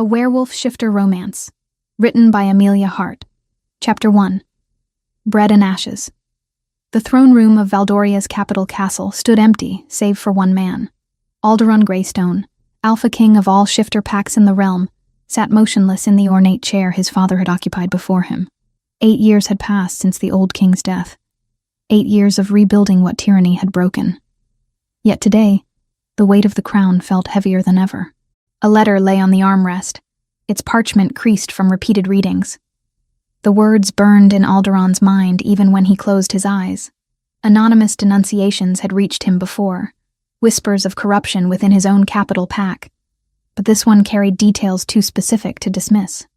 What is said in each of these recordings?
A Werewolf Shifter Romance, written by Amelia Hart. Chapter 1. Bread and Ashes. The throne room of Valdoria's capital castle stood empty, save for one man. Alderaan Greystone, alpha king of all shifter packs in the realm, sat motionless in the ornate chair his father had occupied before him. 8 years had passed since the old king's death. 8 years of rebuilding what tyranny had broken. Yet today, the weight of the crown felt heavier than ever. A letter lay on the armrest, its parchment creased from repeated readings. The words burned in Alderaan's mind even when he closed his eyes. Anonymous denunciations had reached him before, whispers of corruption within his own capital pack, but this one carried details too specific to dismiss.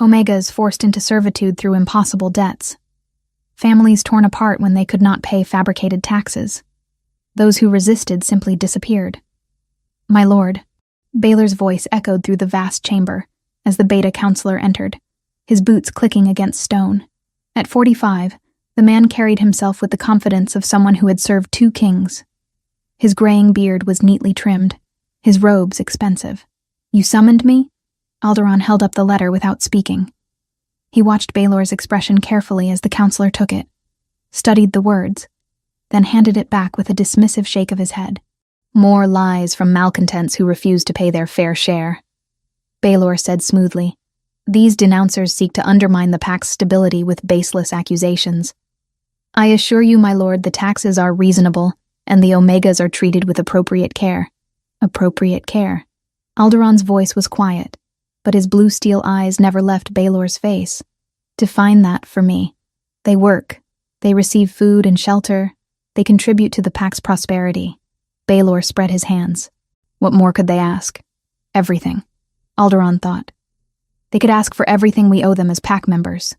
Omegas forced into servitude through impossible debts. Families torn apart when they could not pay fabricated taxes. Those who resisted simply disappeared. My lord, Baylor's voice echoed through the vast chamber as the Beta counselor entered, his boots clicking against stone. At 45, the man carried himself with the confidence of someone who had served 2 kings. His graying beard was neatly trimmed, his robes expensive. You summoned me? Alderaan held up the letter without speaking. He watched Baylor's expression carefully as the counselor took it, studied the words, then handed it back with a dismissive shake of his head. More lies from malcontents who refuse to pay their fair share. Baylor said smoothly. These denouncers seek to undermine the pack's stability with baseless accusations. I assure you, my lord, the taxes are reasonable, and the Omegas are treated with appropriate care. Appropriate care. Alderaan's voice was quiet, but his blue steel eyes never left Baylor's face. Define that for me. They work. They receive food and shelter. They contribute to the pack's prosperity. Baylor spread his hands. What more could they ask? Everything, Alderaan thought. They could ask for everything we owe them as pack members.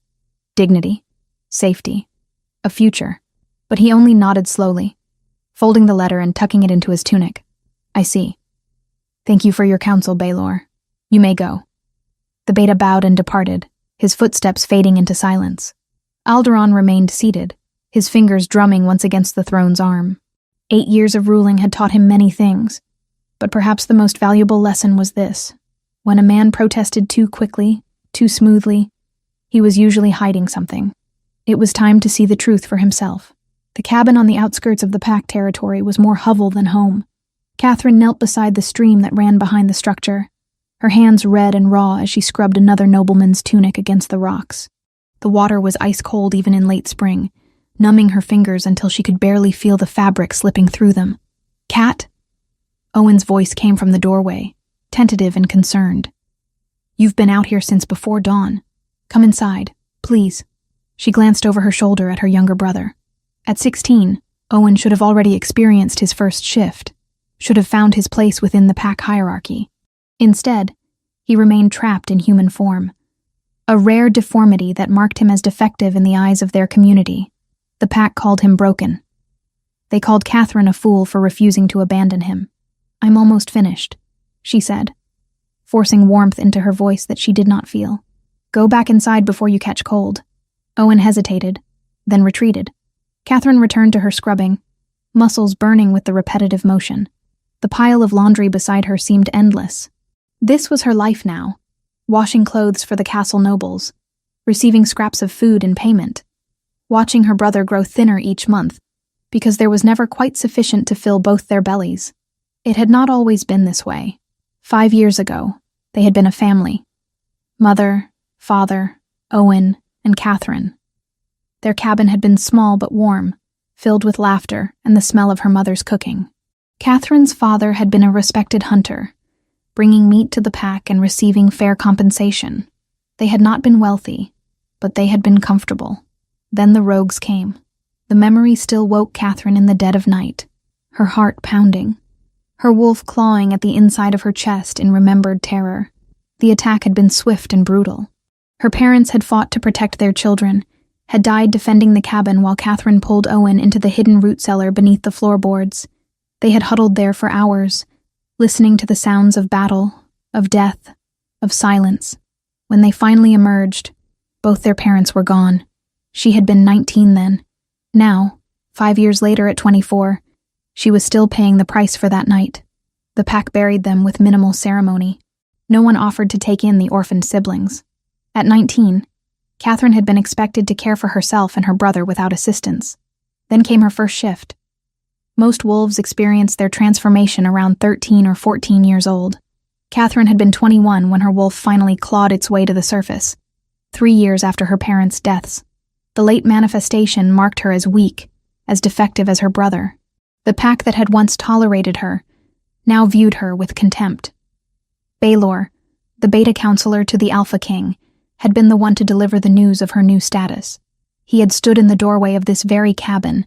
Dignity, safety, a future. But he only nodded slowly, folding the letter and tucking it into his tunic. I see. Thank you for your counsel, Baylor. You may go. The Beta bowed and departed, his footsteps fading into silence. Alderaan remained seated, his fingers drumming once against the throne's arm. 8 years of ruling had taught him many things, but perhaps the most valuable lesson was this. When a man protested too quickly, too smoothly, he was usually hiding something. It was time to see the truth for himself. The cabin on the outskirts of the pack territory was more hovel than home. Catherine knelt beside the stream that ran behind the structure, her hands red and raw as she scrubbed another nobleman's tunic against the rocks. The water was ice-cold even in late spring, numbing her fingers until she could barely feel the fabric slipping through them. Cat? Owen's voice came from the doorway, tentative and concerned. You've been out here since before dawn. Come inside, please. She glanced over her shoulder at her younger brother. At 16, Owen should have already experienced his first shift, should have found his place within the pack hierarchy. Instead, he remained trapped in human form, a rare deformity that marked him as defective in the eyes of their community. The pack called him broken. They called Catherine a fool for refusing to abandon him. I'm almost finished, she said, forcing warmth into her voice that she did not feel. Go back inside before you catch cold. Owen hesitated, then retreated. Catherine returned to her scrubbing, muscles burning with the repetitive motion. The pile of laundry beside her seemed endless. This was her life now, washing clothes for the castle nobles, receiving scraps of food in payment, watching her brother grow thinner each month, because there was never quite sufficient to fill both their bellies. It had not always been this way. 5 years ago, they had been a family. Mother, father, Owen, and Catherine. Their cabin had been small but warm, filled with laughter and the smell of her mother's cooking. Catherine's father had been a respected hunter, bringing meat to the pack and receiving fair compensation. They had not been wealthy, but they had been comfortable. Then the rogues came. The memory still woke Catherine in the dead of night, her heart pounding, her wolf clawing at the inside of her chest in remembered terror. The attack had been swift and brutal. Her parents had fought to protect their children, had died defending the cabin while Catherine pulled Owen into the hidden root cellar beneath the floorboards. They had huddled there for hours, listening to the sounds of battle, of death, of silence. When they finally emerged, both their parents were gone. She had been 19 then. Now, 5 years later at 24, she was still paying the price for that night. The pack buried them with minimal ceremony. No one offered to take in the orphaned siblings. At 19, Catherine had been expected to care for herself and her brother without assistance. Then came her first shift. Most wolves experience their transformation around 13 or 14 years old. Catherine had been 21 when her wolf finally clawed its way to the surface, 3 years after her parents' deaths. The late manifestation marked her as weak, as defective as her brother. The pack that had once tolerated her now viewed her with contempt. Baylor, the beta counselor to the Alpha King, had been the one to deliver the news of her new status. He had stood in the doorway of this very cabin,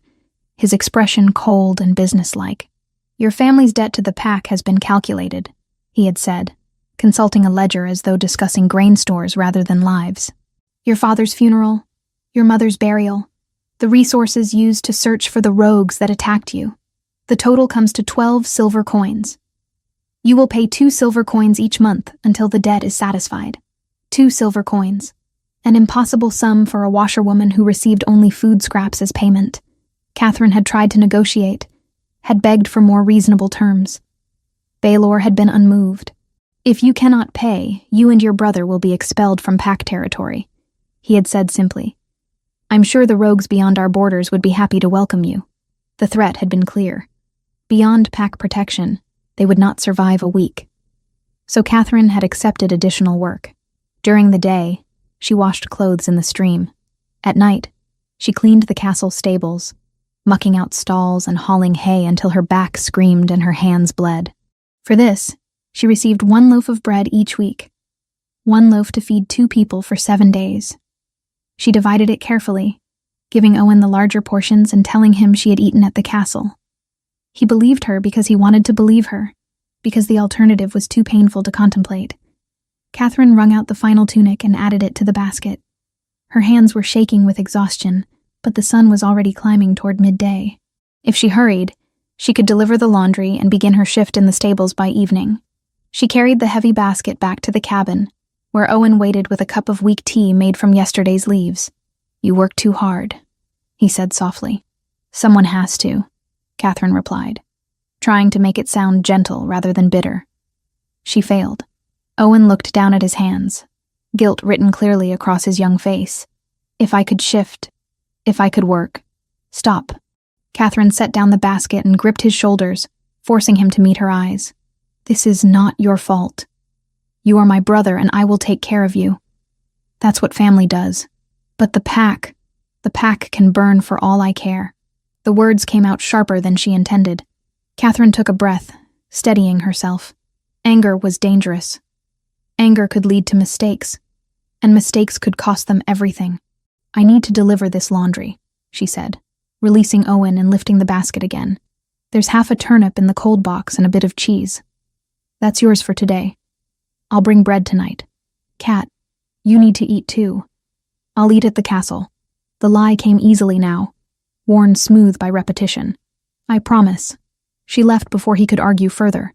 his expression cold and businesslike. "Your family's debt to the pack has been calculated," he had said, consulting a ledger as though discussing grain stores rather than lives. "Your father's funeral, your mother's burial, the resources used to search for the rogues that attacked you. The total comes to 12 silver coins. You will pay 2 silver coins each month until the debt is satisfied. 2 silver coins. An impossible sum for a washerwoman who received only food scraps as payment. Catherine had tried to negotiate, had begged for more reasonable terms. Baylor had been unmoved. "If you cannot pay, you and your brother will be expelled from pack territory," he had said simply. "I'm sure the rogues beyond our borders would be happy to welcome you." The threat had been clear. Beyond pack protection, they would not survive a week. So Catherine had accepted additional work. During the day, she washed clothes in the stream. At night, she cleaned the castle stables, mucking out stalls and hauling hay until her back screamed and her hands bled. For this, she received 1 loaf of bread each week, 1 loaf to feed 2 people for 7 days. She divided it carefully, giving Owen the larger portions and telling him she had eaten at the castle. He believed her because he wanted to believe her, because the alternative was too painful to contemplate. Catherine wrung out the final tunic and added it to the basket. Her hands were shaking with exhaustion, but the sun was already climbing toward midday. If she hurried, she could deliver the laundry and begin her shift in the stables by evening. She carried the heavy basket back to the cabin, where Owen waited with a cup of weak tea made from yesterday's leaves. "You work too hard," he said softly. "Someone has to," Catherine replied, trying to make it sound gentle rather than bitter. She failed. Owen looked down at his hands, guilt written clearly across his young face. "If I could shift, if I could work." "Stop." Catherine set down the basket and gripped his shoulders, forcing him to meet her eyes. "This is not your fault. You are my brother and I will take care of you. That's what family does. But the pack can burn for all I care." The words came out sharper than she intended. Catherine took a breath, steadying herself. Anger was dangerous. Anger could lead to mistakes, and mistakes could cost them everything. "I need to deliver this laundry," she said, releasing Owen and lifting the basket again. "There's half a turnip in the cold box and a bit of cheese. That's yours for today. I'll bring bread tonight. Cat, you need to eat too. I'll eat at the castle." The lie came easily now, worn smooth by repetition. "I promise." She left before he could argue further,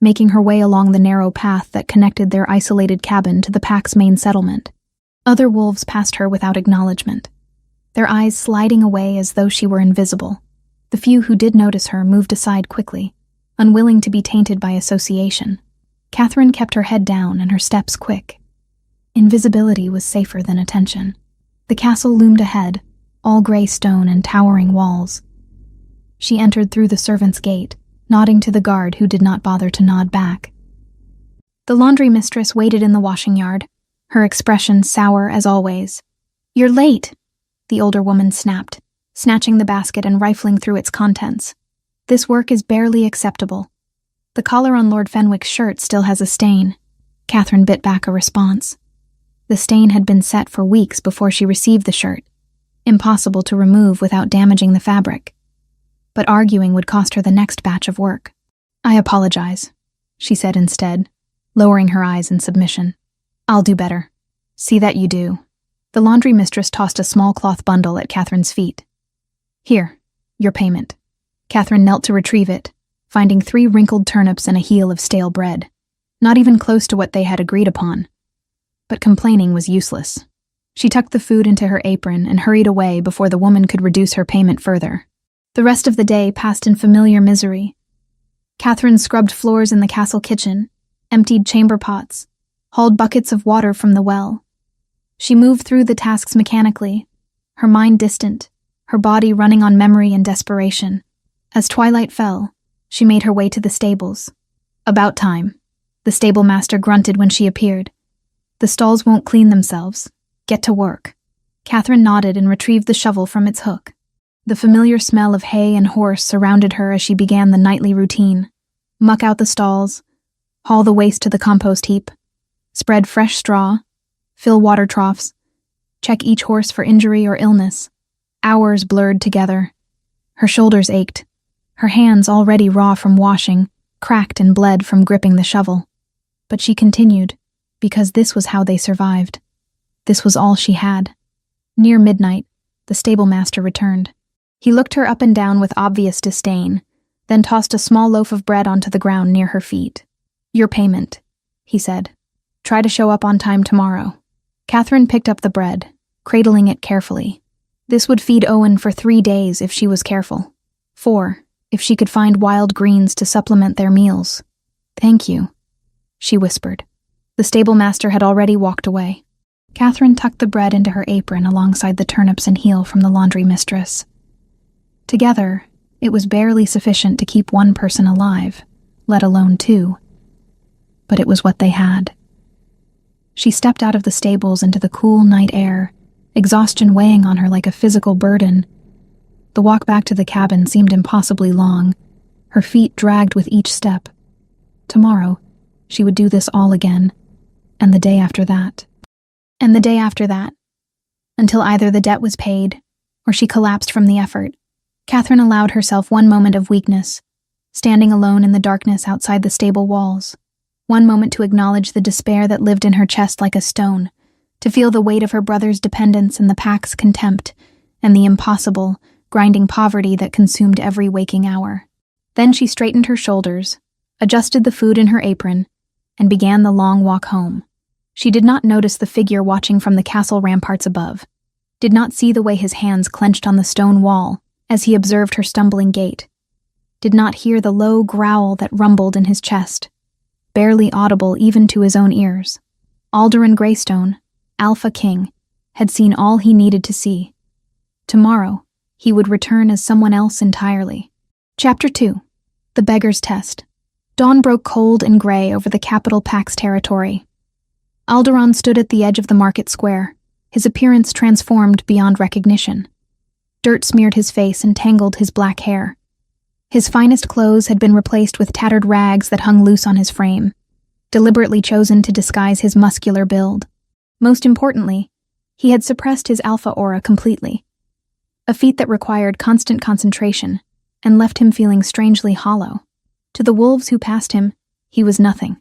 making her way along the narrow path that connected their isolated cabin to the pack's main settlement. Other wolves passed her without acknowledgement, their eyes sliding away as though she were invisible. The few who did notice her moved aside quickly, unwilling to be tainted by association. Catherine kept her head down and her steps quick. Invisibility was safer than attention. The castle loomed ahead, all gray stone and towering walls. She entered through the servants' gate, nodding to the guard who did not bother to nod back. The laundry mistress waited in the washing yard, her expression sour as always. "You're late," the older woman snapped, snatching the basket and rifling through its contents. "This work is barely acceptable. The collar on Lord Fenwick's shirt still has a stain." Catherine bit back a response. The stain had been set for weeks before she received the shirt, impossible to remove without damaging the fabric. But arguing would cost her the next batch of work. "I apologize," she said instead, lowering her eyes in submission. "I'll do better." "See that you do." The laundry mistress tossed a small cloth bundle at Catherine's feet. "Here, your payment." Catherine knelt to retrieve it, finding 3 wrinkled turnips and a heel of stale bread, not even close to what they had agreed upon. But complaining was useless. She tucked the food into her apron and hurried away before the woman could reduce her payment further. The rest of the day passed in familiar misery. Catherine scrubbed floors in the castle kitchen, emptied chamber pots, hauled buckets of water from the well. She moved through the tasks mechanically, her mind distant, her body running on memory and desperation. As twilight fell, she made her way to the stables. "About time," the stable master grunted when she appeared. "The stalls won't clean themselves. Get to work." Catherine nodded and retrieved the shovel from its hook. The familiar smell of hay and horse surrounded her as she began the nightly routine. Muck out the stalls, haul the waste to the compost heap, spread fresh straw, fill water troughs, check each horse for injury or illness. Hours blurred together. Her shoulders ached. Her hands, already raw from washing, cracked and bled from gripping the shovel. But she continued, because this was how they survived. This was all she had. Near midnight, the stable master returned. He looked her up and down with obvious disdain, then tossed a small loaf of bread onto the ground near her feet. "Your payment," he said. "Try to show up on time tomorrow." Catherine picked up the bread, cradling it carefully. This would feed Owen for 3 days if she was careful. 4, if she could find wild greens to supplement their meals. "Thank you," she whispered. The stable master had already walked away. Catherine tucked the bread into her apron alongside the turnips and heel from the laundry mistress. Together, it was barely sufficient to keep one person alive, let alone 2. But it was what they had. She stepped out of the stables into the cool night air, exhaustion weighing on her like a physical burden. The walk back to the cabin seemed impossibly long. Her feet dragged with each step. Tomorrow, she would do this all again, and the day after that. And the day after that, until either the debt was paid or she collapsed from the effort. Catherine allowed herself one moment of weakness, standing alone in the darkness outside the stable walls. One moment to acknowledge the despair that lived in her chest like a stone, to feel the weight of her brother's dependence and the pack's contempt, and the impossible, grinding poverty that consumed every waking hour. Then she straightened her shoulders, adjusted the food in her apron, and began the long walk home. She did not notice the figure watching from the castle ramparts above, did not see the way his hands clenched on the stone wall as he observed her stumbling gait, did not hear the low growl that rumbled in his chest, barely audible even to his own ears. Alderaan Greystone, Alpha King, had seen all he needed to see. Tomorrow, he would return as someone else entirely. Chapter 2. The Beggar's Test. Dawn broke cold and gray over the capital Pax territory. Alderaan stood at the edge of the market square, his appearance transformed beyond recognition. Dirt smeared his face and tangled his black hair. His finest clothes had been replaced with tattered rags that hung loose on his frame, deliberately chosen to disguise his muscular build. Most importantly, he had suppressed his alpha aura completely, a feat that required constant concentration and left him feeling strangely hollow. To the wolves who passed him, he was nothing.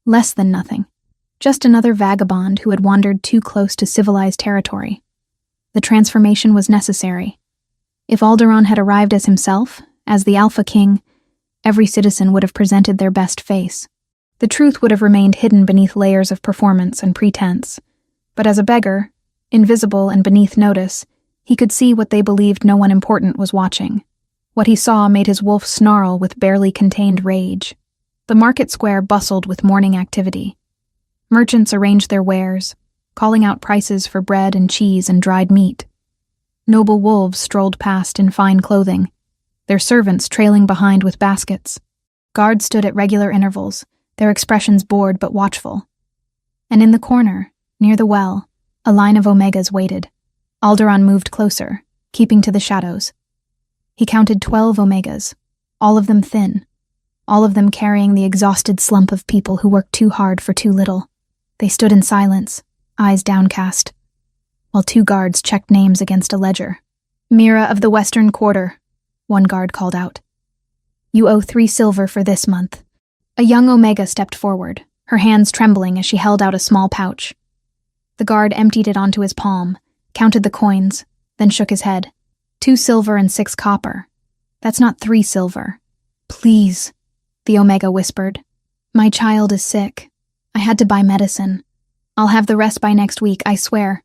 Less than nothing. Just another vagabond who had wandered too close to civilized territory. The transformation was necessary. If Alderaan had arrived as himself, as the Alpha King, every citizen would have presented their best face. The truth would have remained hidden beneath layers of performance and pretense. But as a beggar, invisible and beneath notice, he could see what they believed no one important was watching. What he saw made his wolf snarl with barely contained rage. The market square bustled with morning activity. Merchants arranged their wares, calling out prices for bread and cheese and dried meat. Noble wolves strolled past in fine clothing, their servants trailing behind with baskets. Guards stood at regular intervals, their expressions bored but watchful. And in the corner, near the well, a line of Omegas waited. Alderaan moved closer, keeping to the shadows. He counted 12 Omegas, all of them thin, all of them carrying the exhausted slump of people who work too hard for too little. They stood in silence, eyes downcast, while 2 guards checked names against a ledger. "Mira of the Western Quarter," one guard called out. "You owe 3 silver for this month." A young Omega stepped forward, her hands trembling as she held out a small pouch. The guard emptied it onto his palm, counted the coins, then shook his head. 2 silver and 6 copper. That's not 3 silver. "Please," the Omega whispered. "My child is sick. I had to buy medicine. I'll have the rest by next week, I swear."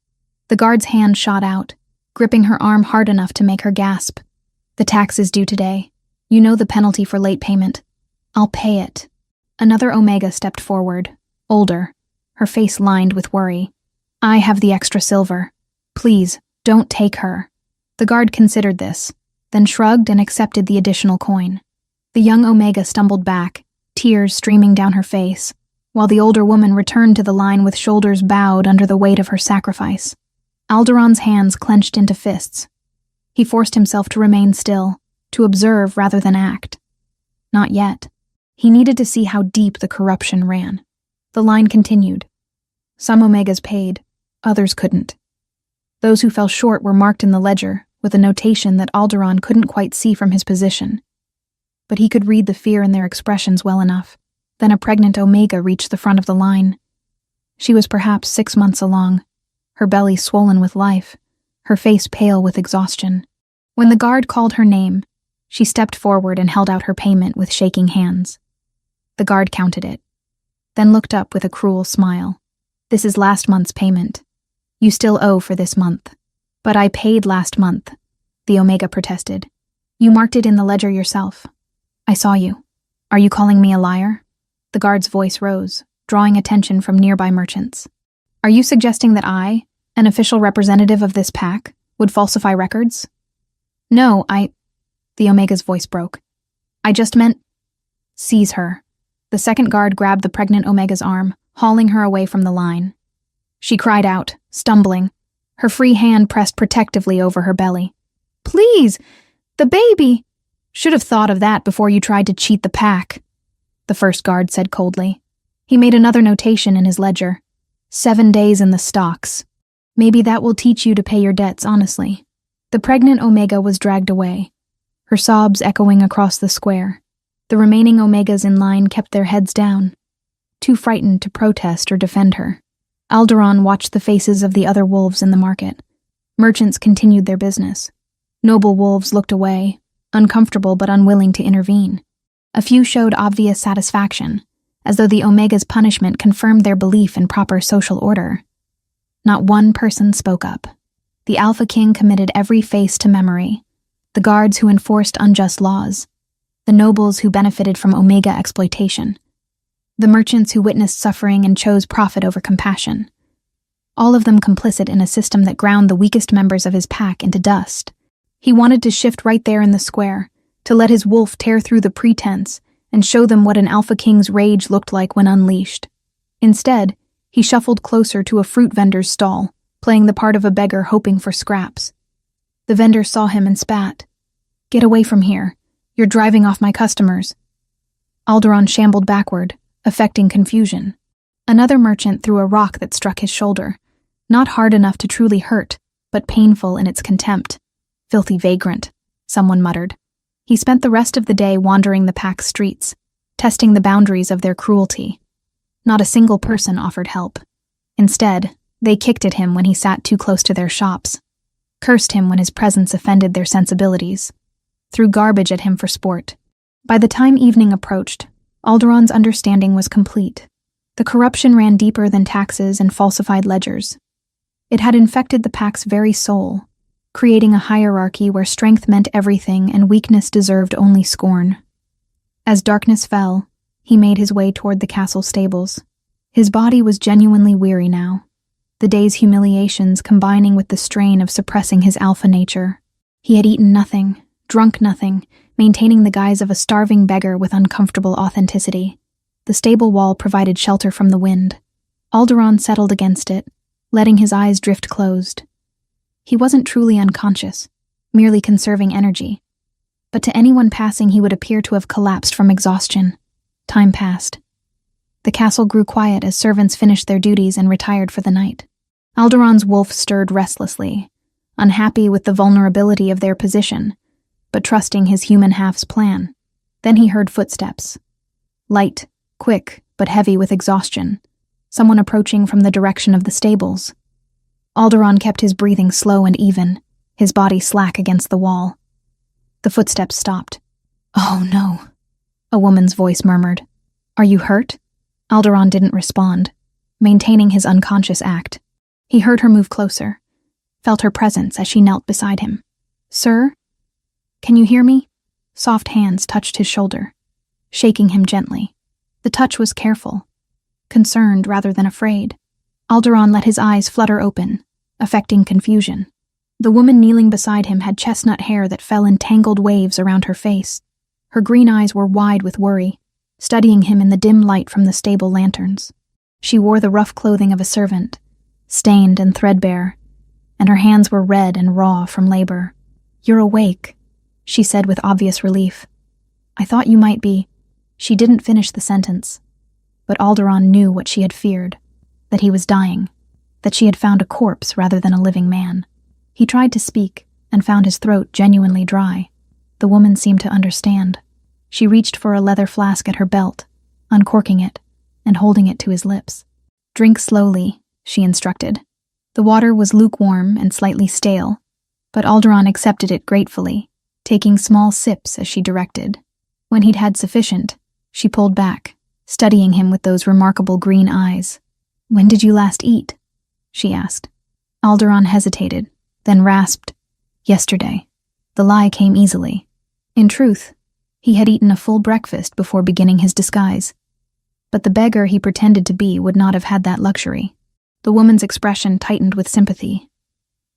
The guard's hand shot out, gripping her arm hard enough to make her gasp. "The tax is due today. You know the penalty for late payment. I'll pay it." Another Omega stepped forward, older, her face lined with worry. I have the extra silver. Please, don't take her. The guard considered this, then shrugged and accepted the additional coin. The young Omega stumbled back, tears streaming down her face, while the older woman returned to the line with shoulders bowed under the weight of her sacrifice. Alderon's hands clenched into fists. He forced himself to remain still, to observe rather than act. Not yet. He needed to see how deep the corruption ran. The line continued. Some Omegas paid, others couldn't. Those who fell short were marked in the ledger, with a notation that Alderon couldn't quite see from his position. But he could read the fear in their expressions well enough. Then a pregnant Omega reached the front of the line. She was perhaps 6 months along, her belly swollen with life, her face pale with exhaustion. When the guard called her name, she stepped forward and held out her payment with shaking hands. The guard counted it, then looked up with a cruel smile. This is last month's payment. You still owe for this month. But I paid last month, the Omega protested. You marked it in the ledger yourself. I saw you. Are you calling me a liar? The guard's voice rose, drawing attention from nearby merchants. Are you suggesting that I, an official representative of this pack, would falsify records? No, The Omega's voice broke. I just meant... Seize her. The second guard grabbed the pregnant Omega's arm, hauling her away from the line. She cried out, stumbling. Her free hand pressed protectively over her belly. Please! The baby! Should have thought of that before you tried to cheat the pack, the first guard said coldly. He made another notation in his ledger. 7 days in the stocks. Maybe that will teach you to pay your debts honestly. The pregnant Omega was dragged away, her sobs echoing across the square. The remaining Omegas in line kept their heads down, too frightened to protest or defend her. Alderon watched the faces of the other wolves in the market. Merchants continued their business. Noble wolves looked away, uncomfortable but unwilling to intervene. A few showed obvious satisfaction, as though the Omega's punishment confirmed their belief in proper social order. Not one person spoke up. The Alpha King committed every face to memory. The guards who enforced unjust laws. The nobles who benefited from Omega exploitation. The merchants who witnessed suffering and chose profit over compassion. All of them complicit in a system that ground the weakest members of his pack into dust. He wanted to shift right there in the square, to let his wolf tear through the pretense and show them what an Alpha King's rage looked like when unleashed. Instead, he shuffled closer to a fruit vendor's stall, playing the part of a beggar hoping for scraps. The vendor saw him and spat. Get away from here. You're driving off my customers. Alderon shambled backward, affecting confusion. Another merchant threw a rock that struck his shoulder, not hard enough to truly hurt, but painful in its contempt. Filthy vagrant, someone muttered. He spent the rest of the day wandering the pack's streets, testing the boundaries of their cruelty. Not a single person offered help. Instead, they kicked at him when he sat too close to their shops, cursed him when his presence offended their sensibilities, threw garbage at him for sport. By the time evening approached, Alderon's understanding was complete. The corruption ran deeper than taxes and falsified ledgers. It had infected the pack's very soul, creating a hierarchy where strength meant everything and weakness deserved only scorn. As darkness fell, he made his way toward the castle stables. His body was genuinely weary now, the day's humiliations combining with the strain of suppressing his alpha nature. He had eaten nothing, drunk nothing, maintaining the guise of a starving beggar with uncomfortable authenticity. The stable wall provided shelter from the wind. Alderon settled against it, letting his eyes drift closed. He wasn't truly unconscious, merely conserving energy. But to anyone passing he would appear to have collapsed from exhaustion. Time passed. The castle grew quiet as servants finished their duties and retired for the night. Alderon's wolf stirred restlessly, unhappy with the vulnerability of their position, but trusting his human half's plan. Then he heard footsteps. Light, quick, but heavy with exhaustion. Someone approaching from the direction of the stables. Alderon kept his breathing slow and even, his body slack against the wall. The footsteps stopped. Oh no, a woman's voice murmured. Are you hurt? Alderon didn't respond, maintaining his unconscious act. He heard her move closer, felt her presence as she knelt beside him. Sir? Can you hear me? Soft hands touched his shoulder, shaking him gently. The touch was careful, concerned rather than afraid. Alderaan let his eyes flutter open, affecting confusion. The woman kneeling beside him had chestnut hair that fell in tangled waves around her face. Her green eyes were wide with worry, studying him in the dim light from the stable lanterns. She wore the rough clothing of a servant, stained and threadbare, and her hands were red and raw from labor. "You're awake," she said with obvious relief. "I thought you might be—" She didn't finish the sentence, but Alderaan knew what she had feared, that he was dying, that she had found a corpse rather than a living man. He tried to speak and found his throat genuinely dry. The woman seemed to understand. She reached for a leather flask at her belt, uncorking it and holding it to his lips. "Drink slowly," she instructed. The water was lukewarm and slightly stale, but Alderaan accepted it gratefully, taking small sips as she directed. When he'd had sufficient, she pulled back, studying him with those remarkable green eyes. "When did you last eat?" she asked. Alderaan hesitated, then rasped, "Yesterday." The lie came easily. In truth, he had eaten a full breakfast before beginning his disguise. But the beggar he pretended to be would not have had that luxury. The woman's expression tightened with sympathy.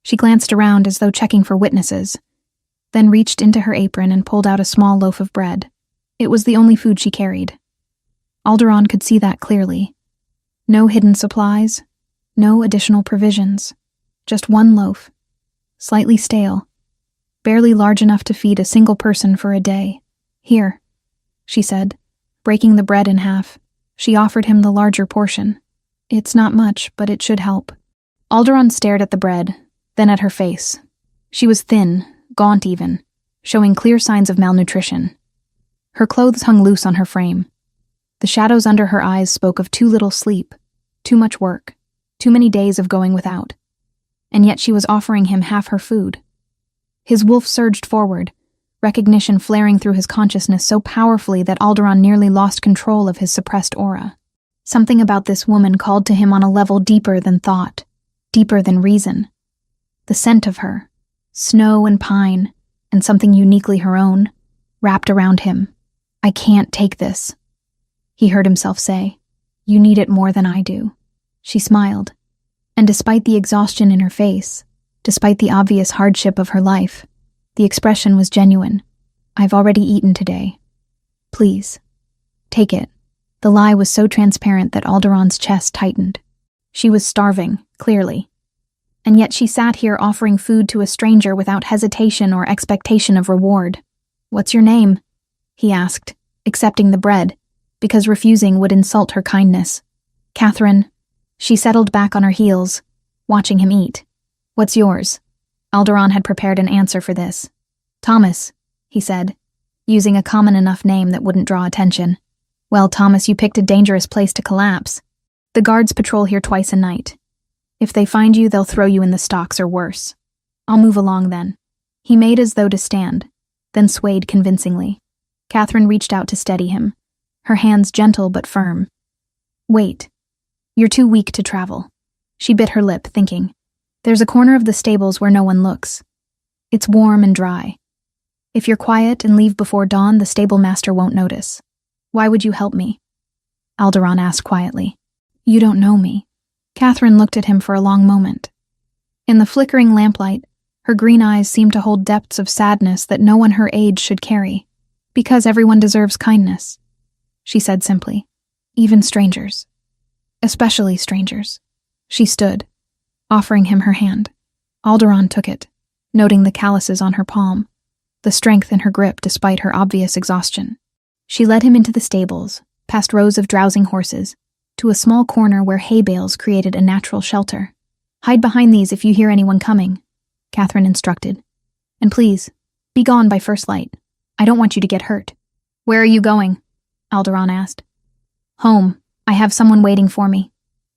She glanced around as though checking for witnesses, then reached into her apron and pulled out a small loaf of bread. It was the only food she carried. Alderaan could see that clearly. No hidden supplies, no additional provisions. Just one loaf, slightly stale, barely large enough to feed a single person for a day. "Here," she said, breaking the bread in half. She offered him the larger portion. "It's not much, but it should help." Alderaan stared at the bread, then at her face. She was thin, gaunt even, showing clear signs of malnutrition. Her clothes hung loose on her frame. The shadows under her eyes spoke of too little sleep, too much work, too many days of going without. And yet she was offering him half her food. His wolf surged forward, recognition flaring through his consciousness so powerfully that Alderaan nearly lost control of his suppressed aura. Something about this woman called to him on a level deeper than thought, deeper than reason. The scent of her, snow and pine, and something uniquely her own, wrapped around him. "I can't take this," he heard himself say. "You need it more than I do." She smiled, and despite the exhaustion in her face, despite the obvious hardship of her life, the expression was genuine. "I've already eaten today. Please, take it." The lie was so transparent that Alderaan's chest tightened. She was starving, clearly. And yet she sat here offering food to a stranger without hesitation or expectation of reward. "What's your name?" he asked, accepting the bread, because refusing would insult her kindness. "Catherine." She settled back on her heels, watching him eat. "What's yours?" Alderaan had prepared an answer for this. "Thomas," he said, using a common enough name that wouldn't draw attention. "Well, Thomas, you picked a dangerous place to collapse. The guards patrol here twice a night. If they find you, they'll throw you in the stocks or worse. I'll move along then." He made as though to stand, then swayed convincingly. Catherine reached out to steady him, her hands gentle but firm. "Wait. You're too weak to travel." She bit her lip, thinking. "There's a corner of the stables where no one looks. It's warm and dry. If you're quiet and leave before dawn, the stable master won't notice." "Why would you help me?" Alderaan asked quietly. "You don't know me." Catherine looked at him for a long moment. In the flickering lamplight, her green eyes seemed to hold depths of sadness that no one her age should carry. "Because everyone deserves kindness," she said simply. "Even strangers. Especially strangers." She stood, offering him her hand. Alderaan took it, noting the calluses on her palm, the strength in her grip despite her obvious exhaustion. She led him into the stables, past rows of drowsing horses, to a small corner where hay bales created a natural shelter. "Hide behind these if you hear anyone coming," Catherine instructed. "And please, be gone by first light. I don't want you to get hurt." "Where are you going?" Alderaan asked. "Home. I have someone waiting for me."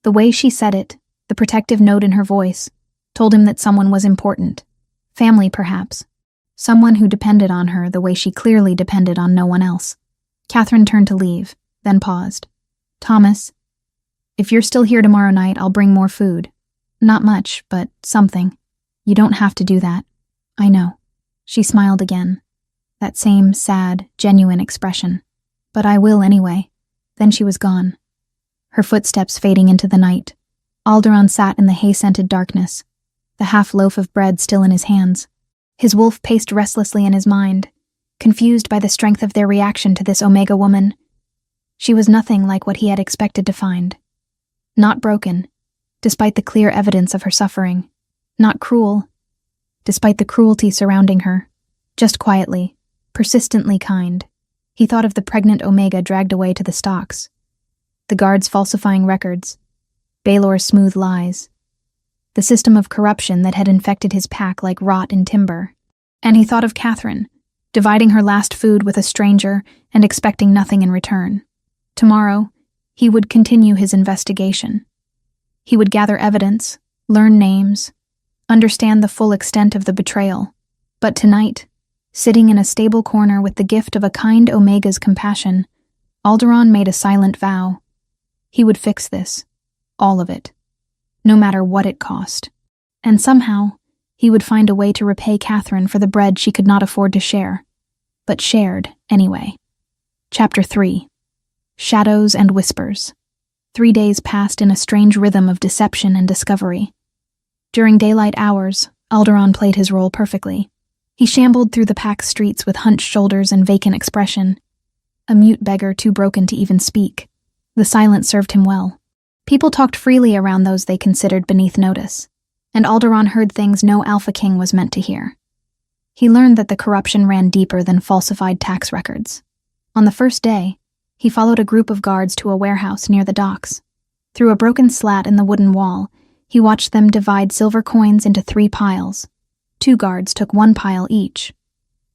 The way she said it, the protective note in her voice, told him that someone was important. Family, perhaps. Someone who depended on her the way she clearly depended on no one else. Catherine turned to leave, then paused. "Thomas, if you're still here tomorrow night, I'll bring more food. Not much, but something. You don't have to do that. I know." She smiled again. That same sad, genuine expression. "But I will anyway. Then she was gone, her footsteps fading into the night. Alderon sat in the hay-scented darkness, the half-loaf of bread still in his hands. His wolf paced restlessly in his mind, confused by the strength of their reaction to this Omega woman. She was nothing like what he had expected to find. Not broken, despite the clear evidence of her suffering. Not cruel, despite the cruelty surrounding her. Just quietly, persistently kind. He thought of the pregnant Omega dragged away to the stocks, the guards falsifying records, Baelor's smooth lies, the system of corruption that had infected his pack like rot in timber. And he thought of Catherine, dividing her last food with a stranger and expecting nothing in return. Tomorrow, he would continue his investigation. He would gather evidence, learn names, understand the full extent of the betrayal. But tonight, sitting in a stable corner with the gift of a kind Omega's compassion, Alderon made a silent vow. He would fix this, all of it, no matter what it cost. And somehow, he would find a way to repay Catherine for the bread she could not afford to share, but shared anyway. Chapter 3. Shadows and Whispers. 3 days passed in a strange rhythm of deception and discovery. During daylight hours, Alderon played his role perfectly. He shambled through the packed streets with hunched shoulders and vacant expression, a mute beggar too broken to even speak. The silence served him well. People talked freely around those they considered beneath notice, and Alderon heard things no Alpha King was meant to hear. He learned that the corruption ran deeper than falsified tax records. On the first day, he followed a group of guards to a warehouse near the docks. Through a broken slat in the wooden wall, he watched them divide silver coins into 3 piles. 2 guards took 1 pile each.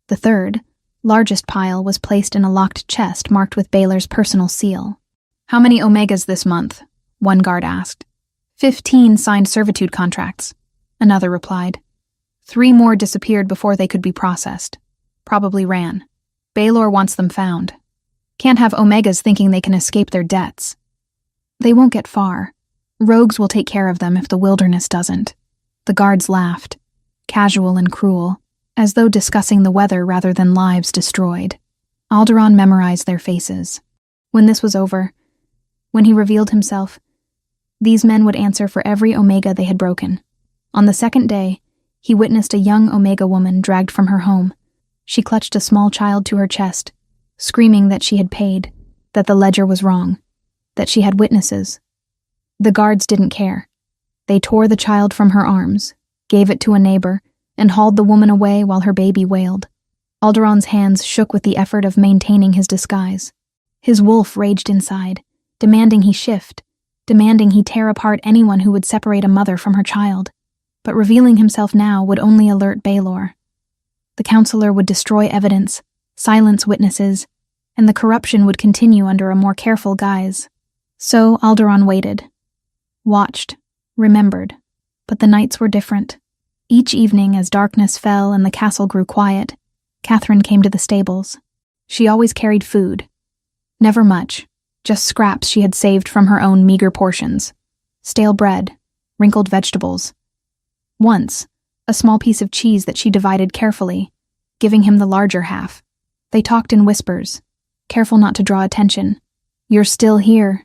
The third, largest pile was placed in a locked chest marked with Baelor's personal seal. "How many Omegas this month?" one guard asked. 15 signed servitude contracts, another replied. 3 more disappeared before they could be processed. Probably ran. Baelor wants them found. Can't have Omegas thinking they can escape their debts. They won't get far. Rogues will take care of them if the wilderness doesn't. The guards laughed, casual and cruel, as though discussing the weather rather than lives destroyed. Alderon memorized their faces. When this was over, when he revealed himself, these men would answer for every Omega they had broken. On the second day, he witnessed a young Omega woman dragged from her home. She clutched a small child to her chest, screaming that she had paid, that the ledger was wrong, that she had witnesses. The guards didn't care. They tore the child from her arms, gave it to a neighbor, and hauled the woman away while her baby wailed. Alderon's hands shook with the effort of maintaining his disguise. His wolf raged inside, demanding he shift, demanding he tear apart anyone who would separate a mother from her child. But revealing himself now would only alert Baelor. The counselor would destroy evidence, silence witnesses, and the corruption would continue under a more careful guise. So Alderon waited, watched, remembered, but the nights were different. Each evening, as darkness fell and the castle grew quiet, Catherine came to the stables. She always carried food. Never much, just scraps she had saved from her own meager portions. Stale bread, wrinkled vegetables. Once, a small piece of cheese that she divided carefully, giving him the larger half. They talked in whispers, careful not to draw attention. "You're still here,"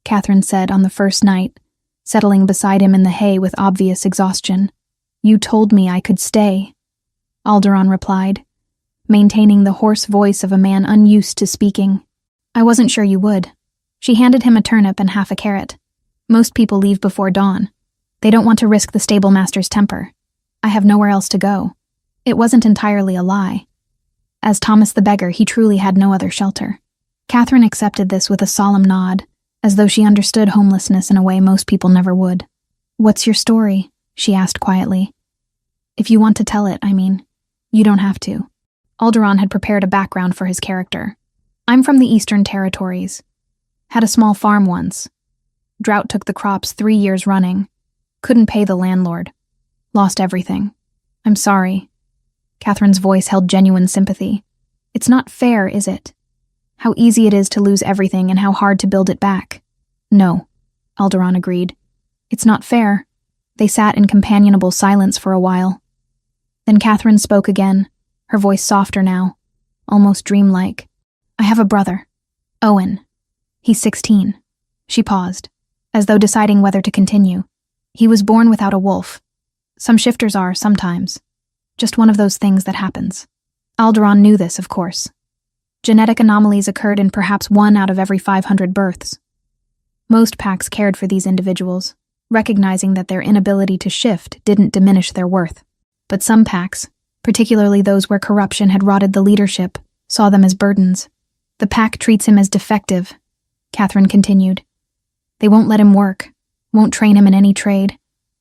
Catherine said on the first night, settling beside him in the hay with obvious exhaustion. "You told me I could stay," Alderon replied, maintaining the hoarse voice of a man unused to speaking. "I wasn't sure you would." She handed him a turnip and half a carrot. "Most people leave before dawn. They don't want to risk the stable master's temper. I have nowhere else to go." It wasn't entirely a lie. As Thomas the beggar, he truly had no other shelter. Catherine accepted this with a solemn nod, as though she understood homelessness in a way most people never would. "What's your story?" she asked quietly. "If you want to tell it, I mean. You don't have to." Alderon had prepared a background for his character. "I'm from the Eastern Territories. Had a small farm once. Drought took the crops 3 years running. Couldn't pay the landlord. Lost everything. I'm sorry." Catherine's voice held genuine sympathy. "It's not fair, is it? How easy it is to lose everything and how hard to build it back." "No," Alderon agreed. "It's not fair." They sat in companionable silence for a while. Then Catherine spoke again, her voice softer now, almost dreamlike. "I have a brother, Owen. He's 16. She paused, as though deciding whether to continue. He was born without a wolf. Some shifters are, sometimes. Just one of those things that happens. Alderaan knew this, of course. Genetic anomalies occurred in perhaps 1 out of every 500 births. Most packs cared for these individuals, recognizing that their inability to shift didn't diminish their worth. But some packs, particularly those where corruption had rotted the leadership, saw them as burdens. The pack treats him as defective, Catherine continued. They won't let him work, won't train him in any trade,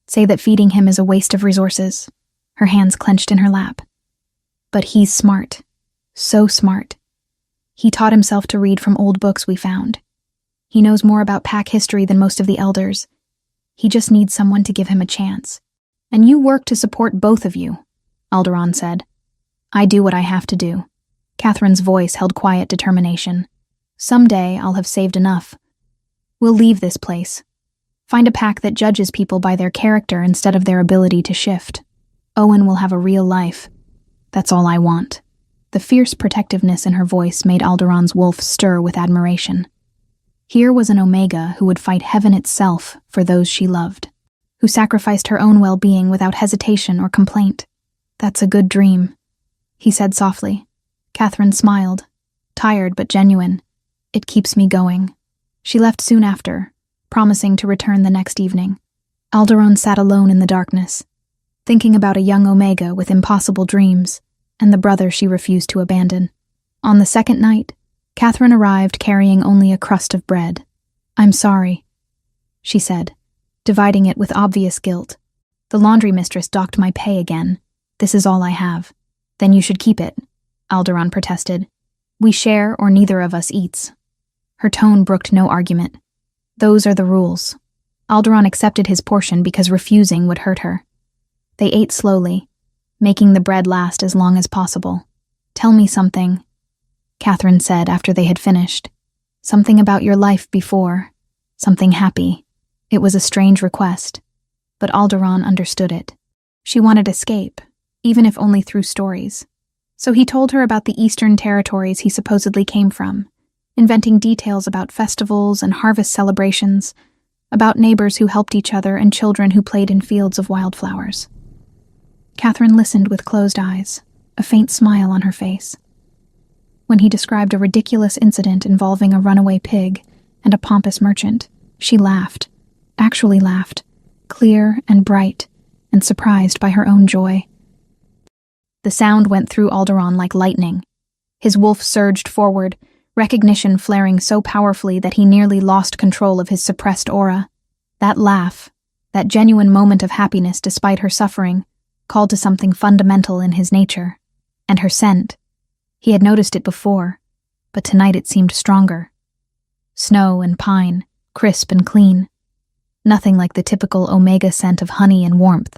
say that feeding him is a waste of resources. Her hands clenched in her lap. But he's smart. So smart. He taught himself to read from old books we found. He knows more about pack history than most of the elders. He just needs someone to give him a chance. And you work to support both of you, Alderaan said. I do what I have to do. Catherine's voice held quiet determination. Someday I'll have saved enough. We'll leave this place. Find a pack that judges people by their character instead of their ability to shift. Owen will have a real life. That's all I want. The fierce protectiveness in her voice made Alderaan's wolf stir with admiration. Here was an Omega who would fight heaven itself for those she loved, who sacrificed her own well-being without hesitation or complaint. That's a good dream, he said softly. Catherine smiled, tired but genuine. It keeps me going. She left soon after, promising to return the next evening. Alderaan sat alone in the darkness, thinking about a young Omega with impossible dreams and the brother she refused to abandon. On the second night, Catherine arrived carrying only a crust of bread. I'm sorry, she said, dividing it with obvious guilt. The laundry mistress docked my pay again. This is all I have. Then you should keep it, Alderaan protested. We share or neither of us eats. Her tone brooked no argument. Those are the rules. Alderaan accepted his portion because refusing would hurt her. They ate slowly, making the bread last as long as possible. Tell me something, Catherine said after they had finished. Something about your life before. Something happy. It was a strange request, but Alderaan understood it. She wanted escape, even if only through stories. So he told her about the eastern territories he supposedly came from, inventing details about festivals and harvest celebrations, about neighbors who helped each other and children who played in fields of wildflowers. Catherine listened with closed eyes, a faint smile on her face. When he described a ridiculous incident involving a runaway pig and a pompous merchant, she laughed, actually laughed, clear and bright, and surprised by her own joy. The sound went through Alderaan like lightning. His wolf surged forward, recognition flaring so powerfully that he nearly lost control of his suppressed aura. That laugh, that genuine moment of happiness despite her suffering, called to something fundamental in his nature. And her scent. He had noticed it before, but tonight it seemed stronger. Snow and pine, crisp and clean. Nothing like the typical Omega scent of honey and warmth.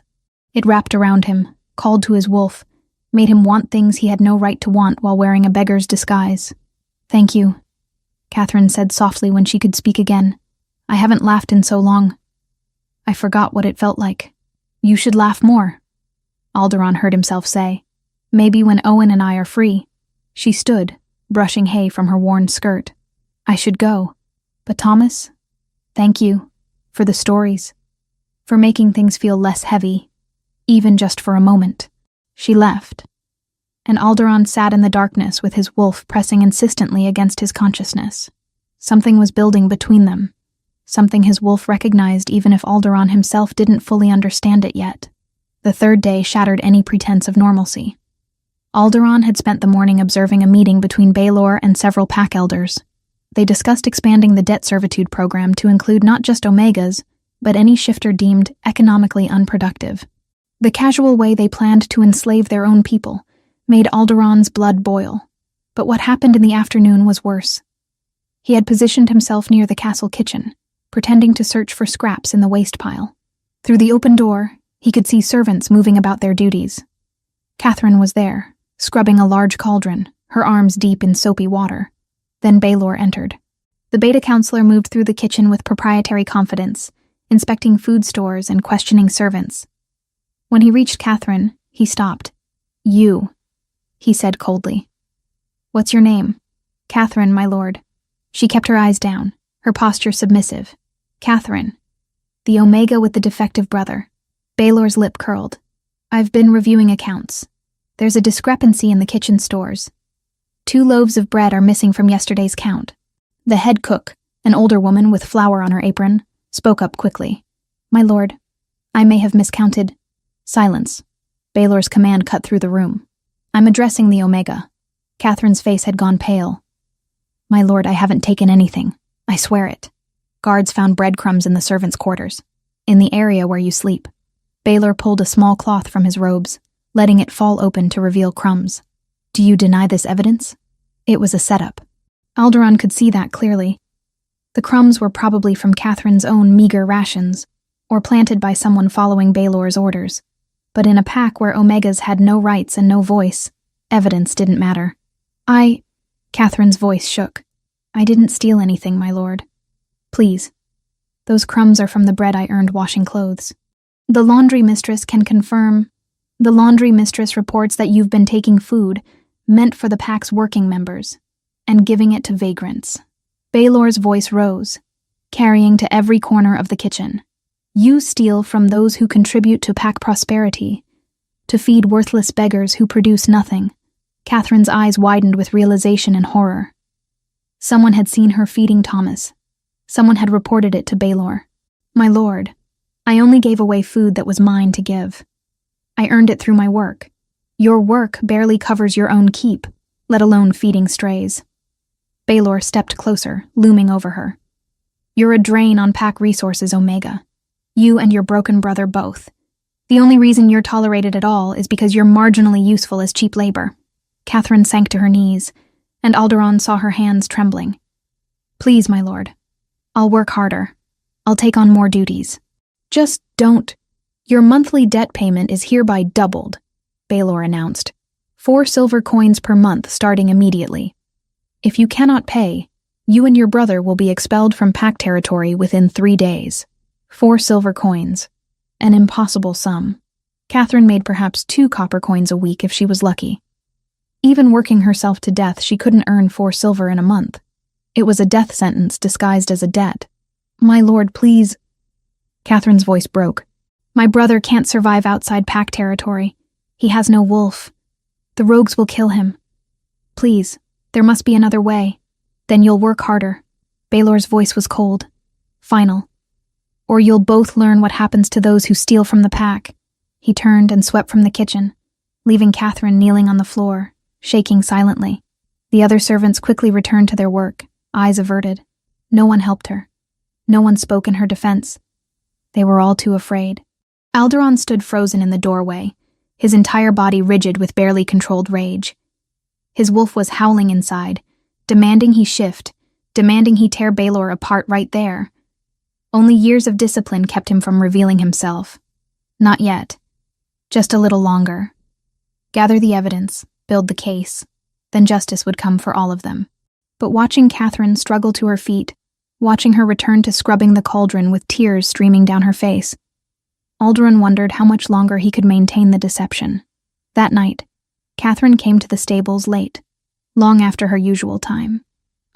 It wrapped around him, called to his wolf, made him want things he had no right to want while wearing a beggar's disguise. Thank you, Catherine said softly when she could speak again. I haven't laughed in so long. I forgot what it felt like. You should laugh more, Alderaan heard himself say. Maybe when Owen and I are free. She stood, brushing hay from her worn skirt. I should go. But Thomas, thank you. For the stories. For making things feel less heavy. Even just for a moment. She left. And Alderaan sat in the darkness with his wolf pressing insistently against his consciousness. Something was building between them. Something his wolf recognized even if Alderaan himself didn't fully understand it yet. The third day shattered any pretense of normalcy. Alderaan had spent the morning observing a meeting between Baelor and several pack elders. They discussed expanding the debt servitude program to include not just Omegas, but any shifter deemed economically unproductive. The casual way they planned to enslave their own people made Alderaan's blood boil. But what happened in the afternoon was worse. He had positioned himself near the castle kitchen, pretending to search for scraps in the waste pile. Through the open door, he could see servants moving about their duties. Catherine was there, scrubbing a large cauldron, her arms deep in soapy water. Then Baelor entered. The beta counselor moved through the kitchen with proprietary confidence, inspecting food stores and questioning servants. When he reached Catherine, he stopped. You, he said coldly. What's your name? Catherine, my lord. She kept her eyes down, her posture submissive. Catherine. The Omega with the defective brother. Baylor's lip curled. I've been reviewing accounts. There's a discrepancy in the kitchen stores. 2 loaves of bread are missing from yesterday's count. The head cook, an older woman with flour on her apron, spoke up quickly. My lord, I may have miscounted. Silence. Baylor's command cut through the room. I'm addressing the Omega. Catherine's face had gone pale. My lord, I haven't taken anything. I swear it. Guards found breadcrumbs in the servants' quarters, in the area where you sleep. Baylor pulled a small cloth from his robes, letting it fall open to reveal crumbs. Do you deny this evidence? It was a setup. Alderaan could see that clearly. The crumbs were probably from Catherine's own meager rations, or planted by someone following Baylor's orders. But in a pack where Omegas had no rights and no voice, evidence didn't matter. Catherine's voice shook. I didn't steal anything, my lord. Please. Those crumbs are from the bread I earned washing clothes. The laundry mistress can confirm. The laundry mistress reports that you've been taking food, meant for the pack's working members, and giving it to vagrants. Baylor's voice rose, carrying to every corner of the kitchen. You steal from those who contribute to pack prosperity, to feed worthless beggars who produce nothing. Catherine's eyes widened with realization and horror. Someone had seen her feeding Thomas. Someone had reported it to Baylor. My lord, I only gave away food that was mine to give. I earned it through my work. Your work barely covers your own keep, let alone feeding strays. Baylor stepped closer, looming over her. You're a drain on pack resources, Omega. You and your broken brother both. The only reason you're tolerated at all is because you're marginally useful as cheap labor. Catherine sank to her knees, and Alderaan saw her hands trembling. Please, my lord. I'll work harder. I'll take on more duties. Just don't. Your monthly debt payment is hereby doubled, Baylor announced. 4 silver coins per month starting immediately. If you cannot pay, you and your brother will be expelled from pack territory within 3 days. 4 silver coins. An impossible sum. Catherine made perhaps 2 copper coins a week if she was lucky. Even working herself to death, she couldn't earn 4 silver in a month. It was a death sentence disguised as a debt. My lord, please. Catherine's voice broke. My brother can't survive outside pack territory. He has no wolf. The rogues will kill him. Please, there must be another way. Then you'll work harder. Baylor's voice was cold. Final. Or you'll both learn what happens to those who steal from the pack. He turned and swept from the kitchen, leaving Catherine kneeling on the floor, shaking silently. The other servants quickly returned to their work, eyes averted. No one helped her. No one spoke in her defense. They were all too afraid. Alderaan stood frozen in the doorway, his entire body rigid with barely controlled rage. His wolf was howling inside, demanding he shift, demanding he tear Baylor apart right there. Only years of discipline kept him from revealing himself. Not yet. Just a little longer. Gather the evidence, build the case, then justice would come for all of them. But watching Catherine struggle to her feet, watching her return to scrubbing the cauldron with tears streaming down her face, Alderaan wondered how much longer he could maintain the deception. That night, Catherine came to the stables late, long after her usual time.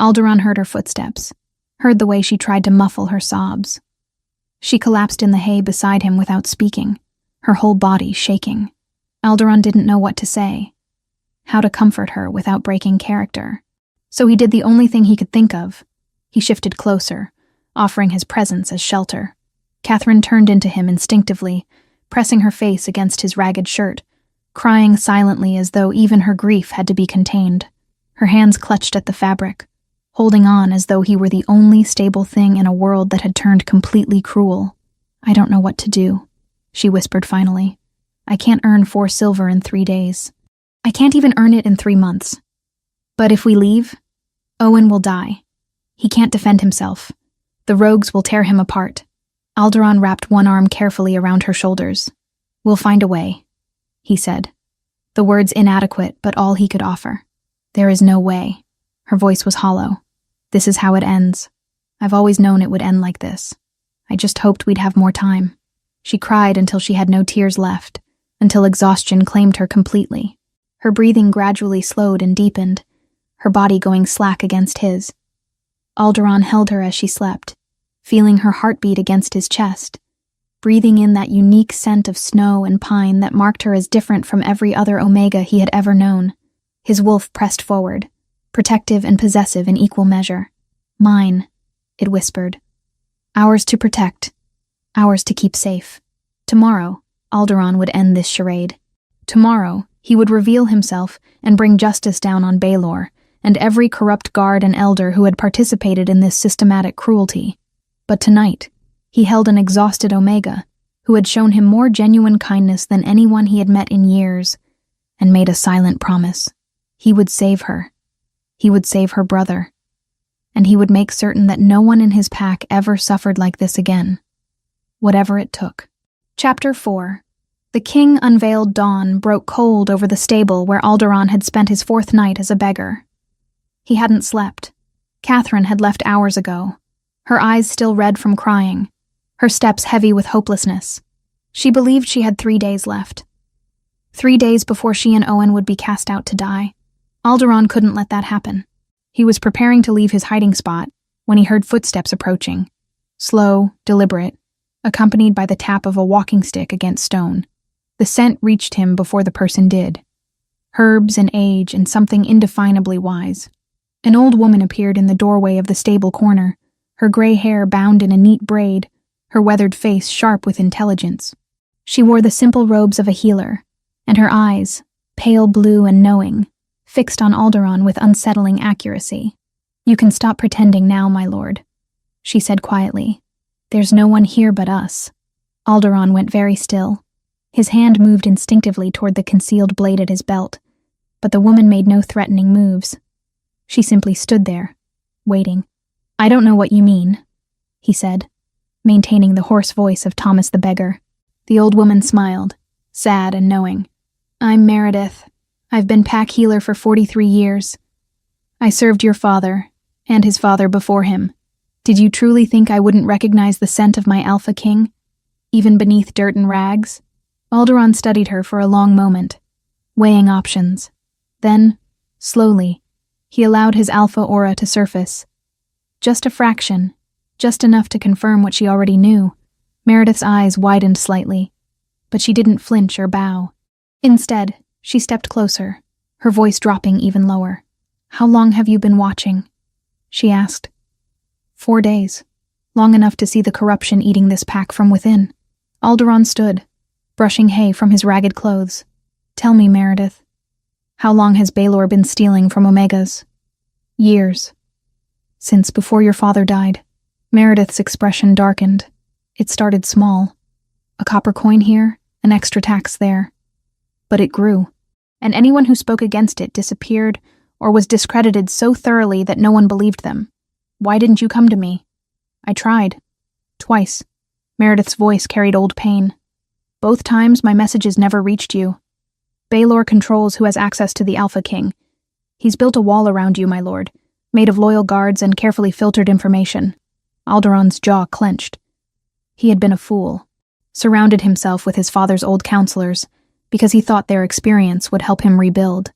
Alderaan heard her footsteps, heard the way she tried to muffle her sobs. She collapsed in the hay beside him without speaking, her whole body shaking. Alderaan didn't know what to say, how to comfort her without breaking character. So he did the only thing he could think of. He shifted closer, offering his presence as shelter. Catherine turned into him instinctively, pressing her face against his ragged shirt, crying silently as though even her grief had to be contained. Her hands clutched at the fabric, holding on as though he were the only stable thing in a world that had turned completely cruel. I don't know what to do, she whispered finally. I can't earn 4 silver in 3 days. I can't even earn it in 3 months. But if we leave, Owen will die. He can't defend himself. The rogues will tear him apart. Alderaan wrapped one arm carefully around her shoulders. We'll find a way, he said. The words inadequate, but all he could offer. There is no way. Her voice was hollow. This is how it ends. I've always known it would end like this. I just hoped we'd have more time. She cried until she had no tears left, until exhaustion claimed her completely. Her breathing gradually slowed and deepened, her body going slack against his. Alderaan held her as she slept, feeling her heartbeat against his chest, breathing in that unique scent of snow and pine that marked her as different from every other Omega he had ever known. His wolf pressed forward, protective and possessive in equal measure. "Mine," it whispered. "Ours to protect, ours to keep safe." Tomorrow, Alderaan would end this charade. Tomorrow, he would reveal himself and bring justice down on Baelor and every corrupt guard and elder who had participated in this systematic cruelty. But tonight, he held an exhausted Omega who had shown him more genuine kindness than anyone he had met in years, and made a silent promise. He would save her. He would save her brother. And he would make certain that no one in his pack ever suffered like this again. Whatever it took. Chapter 4. The king unveiled dawn broke cold over the stable where Alderaan had spent his 4th night as a beggar. He hadn't slept. Catherine had left hours ago, her eyes still red from crying, her steps heavy with hopelessness. She believed she had 3 days left. 3 days before she and Owen would be cast out to die. Alderaan couldn't let that happen. He was preparing to leave his hiding spot when he heard footsteps approaching, slow, deliberate, accompanied by the tap of a walking stick against stone. The scent reached him before the person did. Herbs and age and something indefinably wise. An old woman appeared in the doorway of the stable corner, her gray hair bound in a neat braid, her weathered face sharp with intelligence. She wore the simple robes of a healer, and her eyes, pale blue and knowing, fixed on Alderaan with unsettling accuracy. "You can stop pretending now, my lord," she said quietly. "There's no one here but us." Alderaan went very still. His hand moved instinctively toward the concealed blade at his belt, but the woman made no threatening moves. She simply stood there, waiting. "I don't know what you mean," he said, maintaining the hoarse voice of Thomas the beggar. The old woman smiled, sad and knowing. "I'm Meredith. I've been pack healer for 43 years. I served your father, and his father before him. Did you truly think I wouldn't recognize the scent of my Alpha King, even beneath dirt and rags?" Alderaan studied her for a long moment, weighing options. Then, slowly, he allowed his Alpha aura to surface. Just a fraction, just enough to confirm what she already knew. Meredith's eyes widened slightly, but she didn't flinch or bow. Instead, she stepped closer, her voice dropping even lower. "How long have you been watching?" she asked. 4 days, long enough to see the corruption eating this pack from within. Alderaan stood, brushing hay from his ragged clothes. "Tell me, Meredith, how long has Baelor been stealing from Omegas?" "Years. Since before your father died." Meredith's expression darkened. It started small. A copper coin here, an extra tax there. But it grew, and anyone who spoke against it disappeared or was discredited so thoroughly that no one believed them. "Why didn't you come to me?" "I tried. Twice." Meredith's voice carried old pain. "Both times my messages never reached you. Baelor controls who has access to the Alpha King. He's built a wall around you, my lord, made of loyal guards and carefully filtered information." Alderaan's jaw clenched. He had been a fool, surrounded himself with his father's old counselors, because he thought their experience would help him rebuild.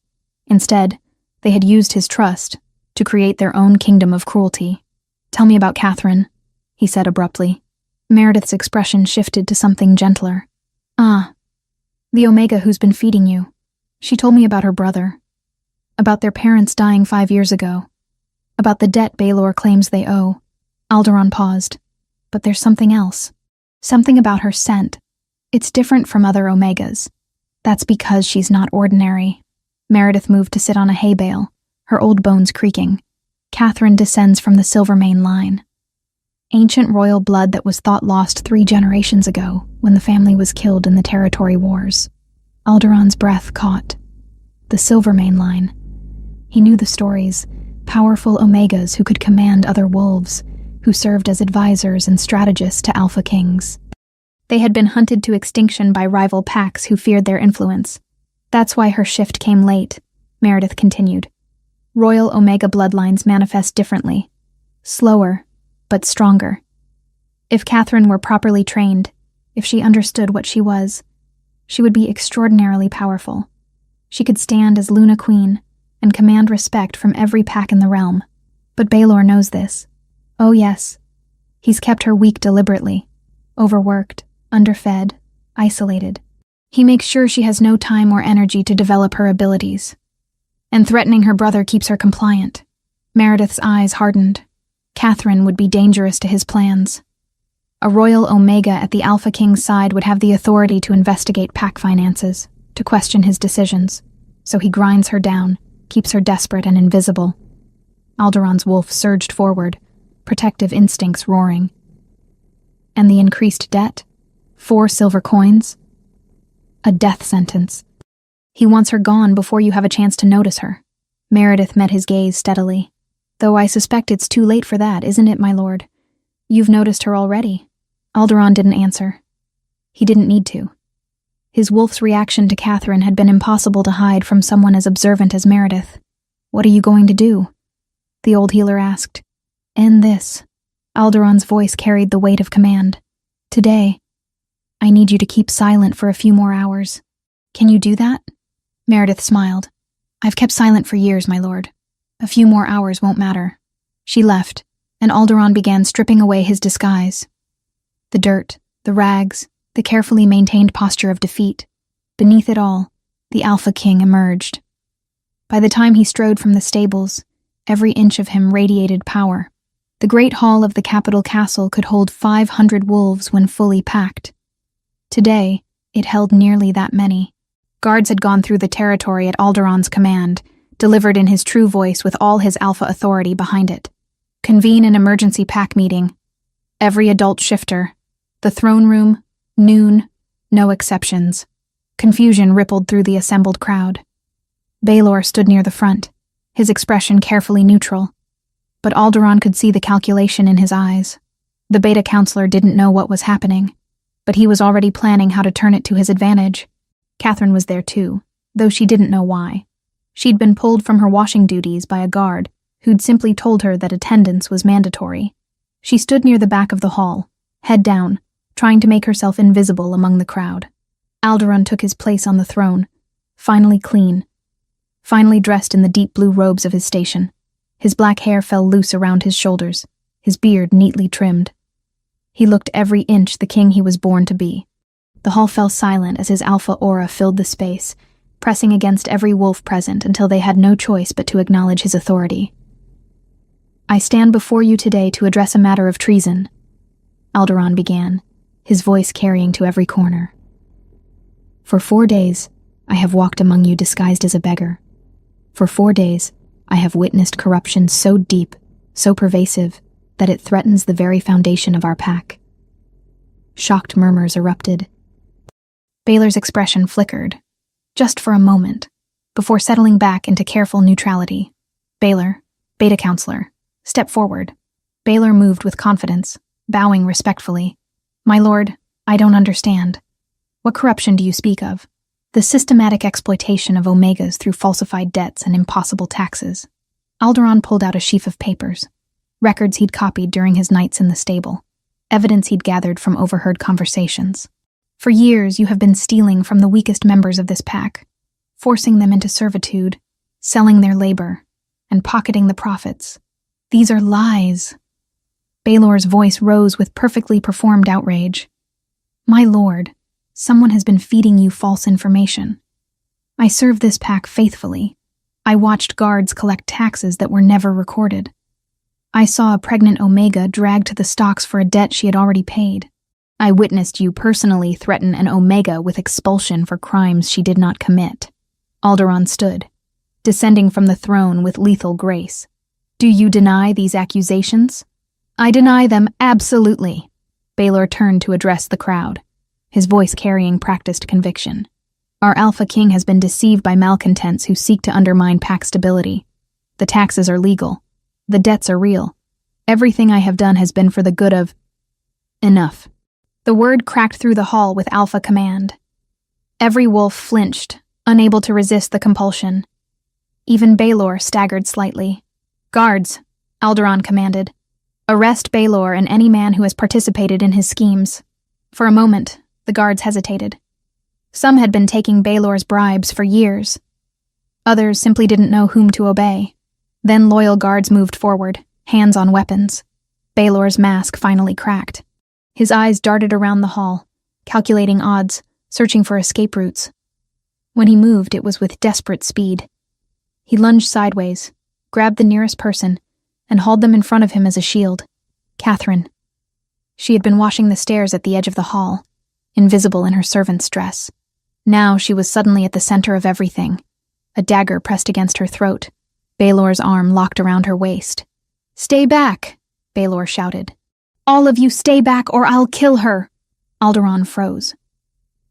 Instead, they had used his trust to create their own kingdom of cruelty. "Tell me about Catherine," he said abruptly. Meredith's expression shifted to something gentler. "Ah, the Omega who's been feeding you. She told me about her brother, about their parents dying 5 years ago, about the debt Baelor claims they owe." Alderaan paused. "But there's something else. Something about her scent. It's different from other Omegas. That's because she's not ordinary." Meredith moved to sit on a hay bale, her old bones creaking. "Catherine descends from the Silvermane line. Ancient royal blood that was thought lost 3 generations ago when the family was killed in the territory wars." Alderaan's breath caught. The Silvermane line. He knew the stories, powerful Omegas who could command other wolves, who served as advisors and strategists to Alpha Kings. They had been hunted to extinction by rival packs who feared their influence. "That's why her shift came late," Meredith continued. "Royal Omega bloodlines manifest differently. Slower, but stronger. If Catherine were properly trained, if she understood what she was, she would be extraordinarily powerful. She could stand as Luna Queen and command respect from every pack in the realm. But Baelor knows this. Oh yes, he's kept her weak deliberately, overworked, underfed, isolated. He makes sure she has no time or energy to develop her abilities. And threatening her brother keeps her compliant. Meredith's eyes hardened. Catherine would be dangerous to his plans. A royal Omega at the Alpha King's side would have the authority to investigate pack finances, to question his decisions. So he grinds her down, keeps her desperate and invisible. Alderaan's wolf surged forward, protective instincts roaring. And the increased debt? 4 silver coins? A death sentence. He wants her gone before you have a chance to notice her. Meredith met his gaze steadily. Though I suspect it's too late for that, isn't it, my lord? You've noticed her already. Alderaan didn't answer. He didn't need to. His wolf's reaction to Catherine had been impossible to hide from someone as observant as Meredith. What are you going to do? The old healer asked. End this. Alderaan's voice carried the weight of command. Today, I need you to keep silent for a few more hours. Can you do that? Meredith smiled. I've kept silent for years, my lord. A few more hours won't matter. She left, and Alderaan began stripping away his disguise. The dirt, the rags, the carefully maintained posture of defeat. Beneath it all, the Alpha King emerged. By the time he strode from the stables, every inch of him radiated power. The great hall of the capital castle could hold 500 wolves when fully packed. Today, it held nearly that many. Guards had gone through the territory at Alderaan's command, delivered in his true voice with all his alpha authority behind it. Convene an emergency pack meeting. Every adult shifter. The throne room, noon, no exceptions. Confusion rippled through the assembled crowd. Baelor stood near the front, his expression carefully neutral. But Alderaan could see the calculation in his eyes. The Beta counselor didn't know what was happening, but he was already planning how to turn it to his advantage. Catherine was there too, though she didn't know why. She'd been pulled from her washing duties by a guard who'd simply told her that attendance was mandatory. She stood near the back of the hall, head down, trying to make herself invisible among the crowd. Alderaan took his place on the throne, finally clean, finally dressed in the deep blue robes of his station. His black hair fell loose around his shoulders, his beard neatly trimmed. He looked every inch the king he was born to be. The hall fell silent as his alpha aura filled the space, pressing against every wolf present until they had no choice but to acknowledge his authority. I stand before you today to address a matter of treason, Alderaan began, his voice carrying to every corner. For 4 days, I have walked among you disguised as a beggar. For 4 days, I have witnessed corruption so deep, so pervasive, that it threatens the very foundation of our pack. Shocked murmurs erupted. Baelor's expression flickered, just for a moment, before settling back into careful neutrality. Baelor, Beta Counselor, step forward. Baelor moved with confidence, bowing respectfully. My lord, I don't understand. What corruption do you speak of? The systematic exploitation of Omegas through falsified debts and impossible taxes. Alderaan pulled out a sheaf of papers, records he'd copied during his nights in the stable, evidence he'd gathered from overheard conversations. For years, you have been stealing from the weakest members of this pack, forcing them into servitude, selling their labor, and pocketing the profits. These are lies. Baelor's voice rose with perfectly performed outrage. My lord, someone has been feeding you false information. I serve this pack faithfully. I watched guards collect taxes that were never recorded. I saw a pregnant Omega dragged to the stocks for a debt she had already paid. I witnessed you personally threaten an Omega with expulsion for crimes she did not commit. Alderaan stood, descending from the throne with lethal grace. Do you deny these accusations? I deny them absolutely. Baelor turned to address the crowd, his voice carrying practiced conviction. Our Alpha King has been deceived by malcontents who seek to undermine pack stability. The taxes are legal. The debts are real. Everything I have done has been for the good of... Enough. The word cracked through the hall with alpha command. Every wolf flinched, unable to resist the compulsion. Even Baelor staggered slightly. Guards, Alderaan commanded. Arrest Baelor and any man who has participated in his schemes. For a moment, the guards hesitated. Some had been taking Baelor's bribes for years. Others simply didn't know whom to obey. Then loyal guards moved forward, hands on weapons. Baelor's mask finally cracked. His eyes darted around the hall, calculating odds, searching for escape routes. When he moved, it was with desperate speed. He lunged sideways, grabbed the nearest person, and hauled them in front of him as a shield. Catherine. She had been washing the stairs at the edge of the hall, invisible in her servant's dress. Now she was suddenly at the center of everything, a dagger pressed against her throat, Baelor's arm locked around her waist. "Stay back," Baelor shouted. "All of you stay back or I'll kill her." Alderaan froze.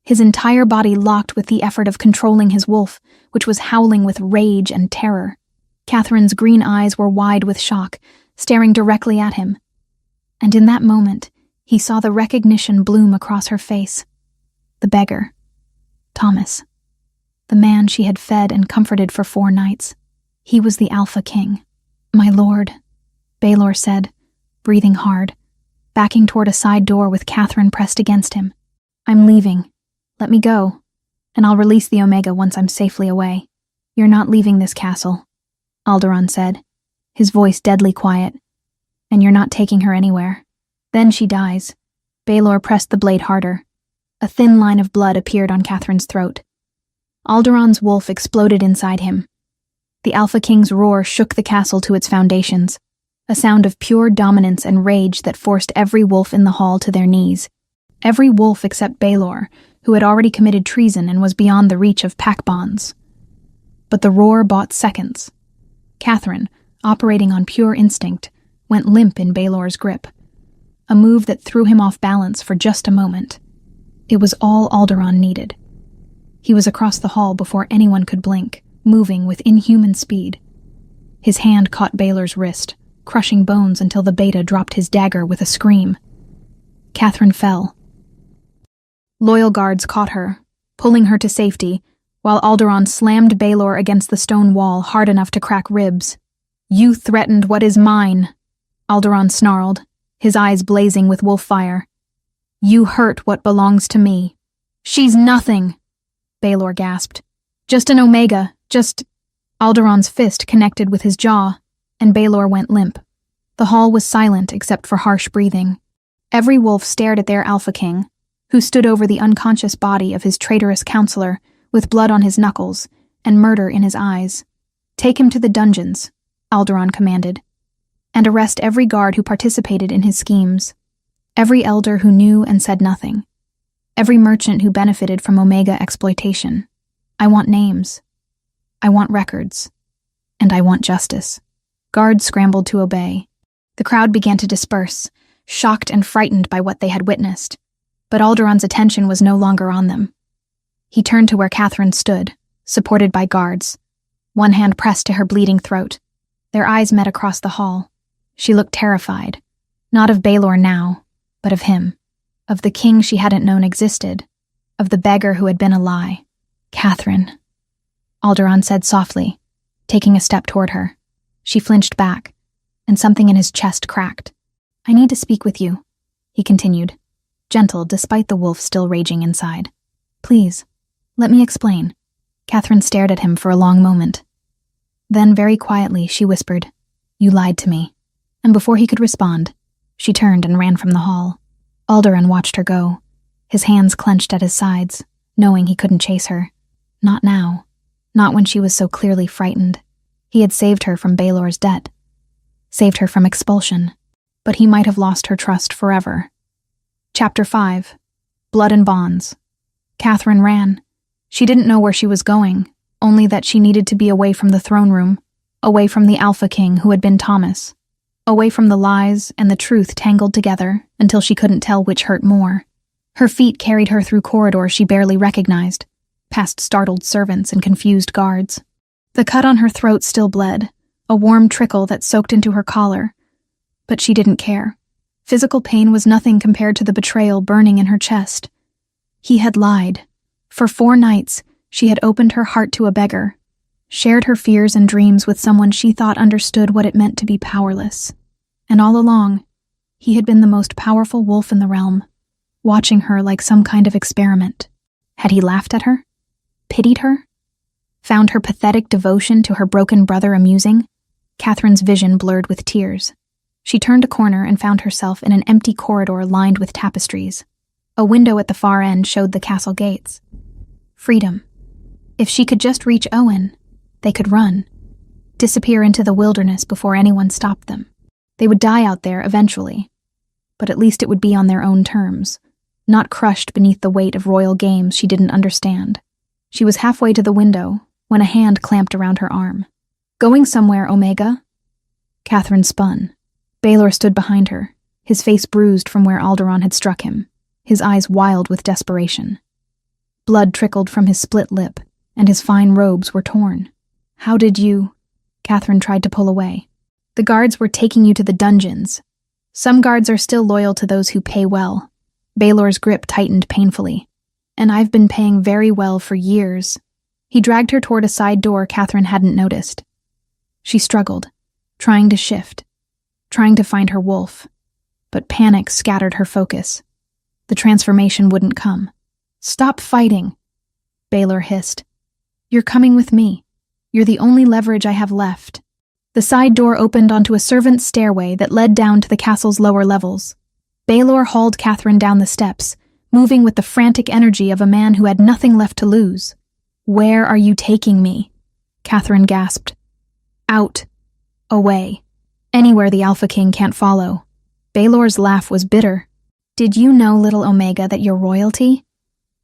His entire body locked with the effort of controlling his wolf, which was howling with rage and terror. Catherine's green eyes were wide with shock, staring directly at him. And in that moment, he saw the recognition bloom across her face. The beggar. Thomas. The man she had fed and comforted for 4 nights. He was the Alpha King. "My lord," Baelor said, breathing hard, backing toward a side door with Catherine pressed against him. "I'm leaving. Let me go, and I'll release the Omega once I'm safely away." "You're not leaving this castle," Alderaan said, his voice deadly quiet. "And you're not taking her anywhere. Then she dies." Baelor pressed the blade harder. A thin line of blood appeared on Catherine's throat. Alderaan's wolf exploded inside him. The Alpha King's roar shook the castle to its foundations, a sound of pure dominance and rage that forced every wolf in the hall to their knees. Every wolf except Baelor, who had already committed treason and was beyond the reach of pack bonds. But the roar bought seconds. Catherine, operating on pure instinct, went limp in Baelor's grip, a move that threw him off balance for just a moment. It was all Alderaan needed. He was across the hall before anyone could blink, moving with inhuman speed. His hand caught Baelor's wrist, crushing bones until the beta dropped his dagger with a scream. Catherine fell. Loyal guards caught her, pulling her to safety, while Alderaan slammed Baelor against the stone wall hard enough to crack ribs. "You threatened what is mine," Alderaan snarled, his eyes blazing with wolf fire. "You hurt what belongs to me." "She's nothing," Baelor gasped. "Just an Omega, just—" Alderaan's fist connected with his jaw, and Baelor went limp. The hall was silent except for harsh breathing. Every wolf stared at their Alpha King, who stood over the unconscious body of his traitorous counselor, with blood on his knuckles and murder in his eyes. "Take him to the dungeons," Alderaan commanded, "and arrest every guard who participated in his schemes, every elder who knew and said nothing, every merchant who benefited from Omega exploitation. I want names. I want records. And I want justice." Guards scrambled to obey. The crowd began to disperse, shocked and frightened by what they had witnessed. But Alderaan's attention was no longer on them. He turned to where Catherine stood, supported by guards, one hand pressed to her bleeding throat. Their eyes met across the hall. She looked terrified, not of Baelor now, but of him, of the king she hadn't known existed, of the beggar who had been a lie. "Catherine," Alderaan said softly, taking a step toward her. She flinched back, and something in his chest cracked. "I need to speak with you," he continued, gentle despite the wolf still raging inside. "Please, let me explain." Catherine stared at him for a long moment. Then, very quietly, she whispered, "You lied to me." And before he could respond, she turned and ran from the hall. Alderaan watched her go, his hands clenched at his sides, knowing he couldn't chase her. Not now. Not when she was so clearly frightened. He had saved her from Baelor's debt. Saved her from expulsion. But he might have lost her trust forever. Chapter 5. Blood and Bonds. Catherine ran. She didn't know where she was going, only that she needed to be away from the throne room, away from the Alpha King who had been Thomas, away from the lies and the truth tangled together until she couldn't tell which hurt more. Her feet carried her through corridors she barely recognized, past startled servants and confused guards. The cut on her throat still bled, a warm trickle that soaked into her collar. But she didn't care. Physical pain was nothing compared to the betrayal burning in her chest. He had lied. For 4 nights, she had opened her heart to a beggar, shared her fears and dreams with someone she thought understood what it meant to be powerless. And all along, he had been the most powerful wolf in the realm, watching her like some kind of experiment. Had he laughed at her? Pitied her? Found her pathetic devotion to her broken brother amusing? Catherine's vision blurred with tears. She turned a corner and found herself in an empty corridor lined with tapestries. A window at the far end showed the castle gates. Freedom. If she could just reach Owen, they could run, disappear into the wilderness before anyone stopped them. They would die out there eventually, but at least it would be on their own terms, not crushed beneath the weight of royal games she didn't understand. She was halfway to the window when a hand clamped around her arm. "Going somewhere, Omega?" Catherine spun. Baelor stood behind her, his face bruised from where Alderaan had struck him, his eyes wild with desperation. Blood trickled from his split lip, and his fine robes were torn. "How did you—" Catherine tried to pull away. "The guards were taking you to the dungeons. Some guards are still loyal to those who pay well." Baelor's grip tightened painfully. "And I've been paying very well for years." He dragged her toward a side door Catherine hadn't noticed. She struggled, trying to shift, trying to find her wolf, but panic scattered her focus. The transformation wouldn't come. "Stop fighting," Baelor hissed. "You're coming with me. You're the only leverage I have left." The side door opened onto a servant's stairway that led down to the castle's lower levels. Baelor hauled Catherine down the steps, moving with the frantic energy of a man who had nothing left to lose. "Where are you taking me?" Catherine gasped. "Out. Away. Anywhere the Alpha King can't follow." Baelor's laugh was bitter. "Did you know, little Omega, that you're royalty?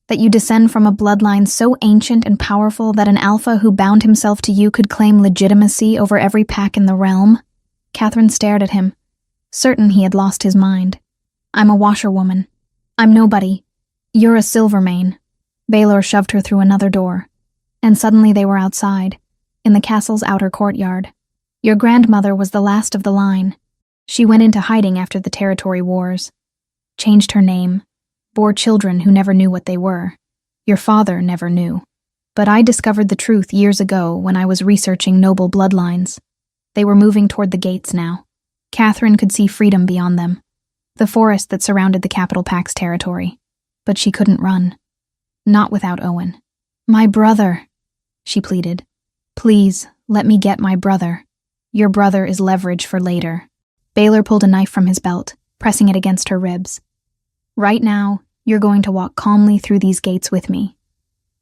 That you descend from a bloodline so ancient and powerful that an Alpha who bound himself to you could claim legitimacy over every pack in the realm?" Catherine stared at him, certain he had lost his mind. "I'm a washerwoman. I'm nobody. You're a Silvermane." Baelor shoved her through another door, and suddenly they were outside, in the castle's outer courtyard. "Your grandmother was the last of the line. She went into hiding after the territory wars, changed her name, bore children who never knew what they were. Your father never knew. But I discovered the truth years ago when I was researching noble bloodlines. They were moving toward the gates now. Catherine could see freedom beyond them, the forest that surrounded the Capital Pack's territory. But she couldn't run. Not without Owen. "My brother," she pleaded. "Please, let me get my brother. Your brother is leverage for later." Baelor pulled a knife from his belt, pressing it against her ribs. "Right now, you're going to walk calmly through these gates with me.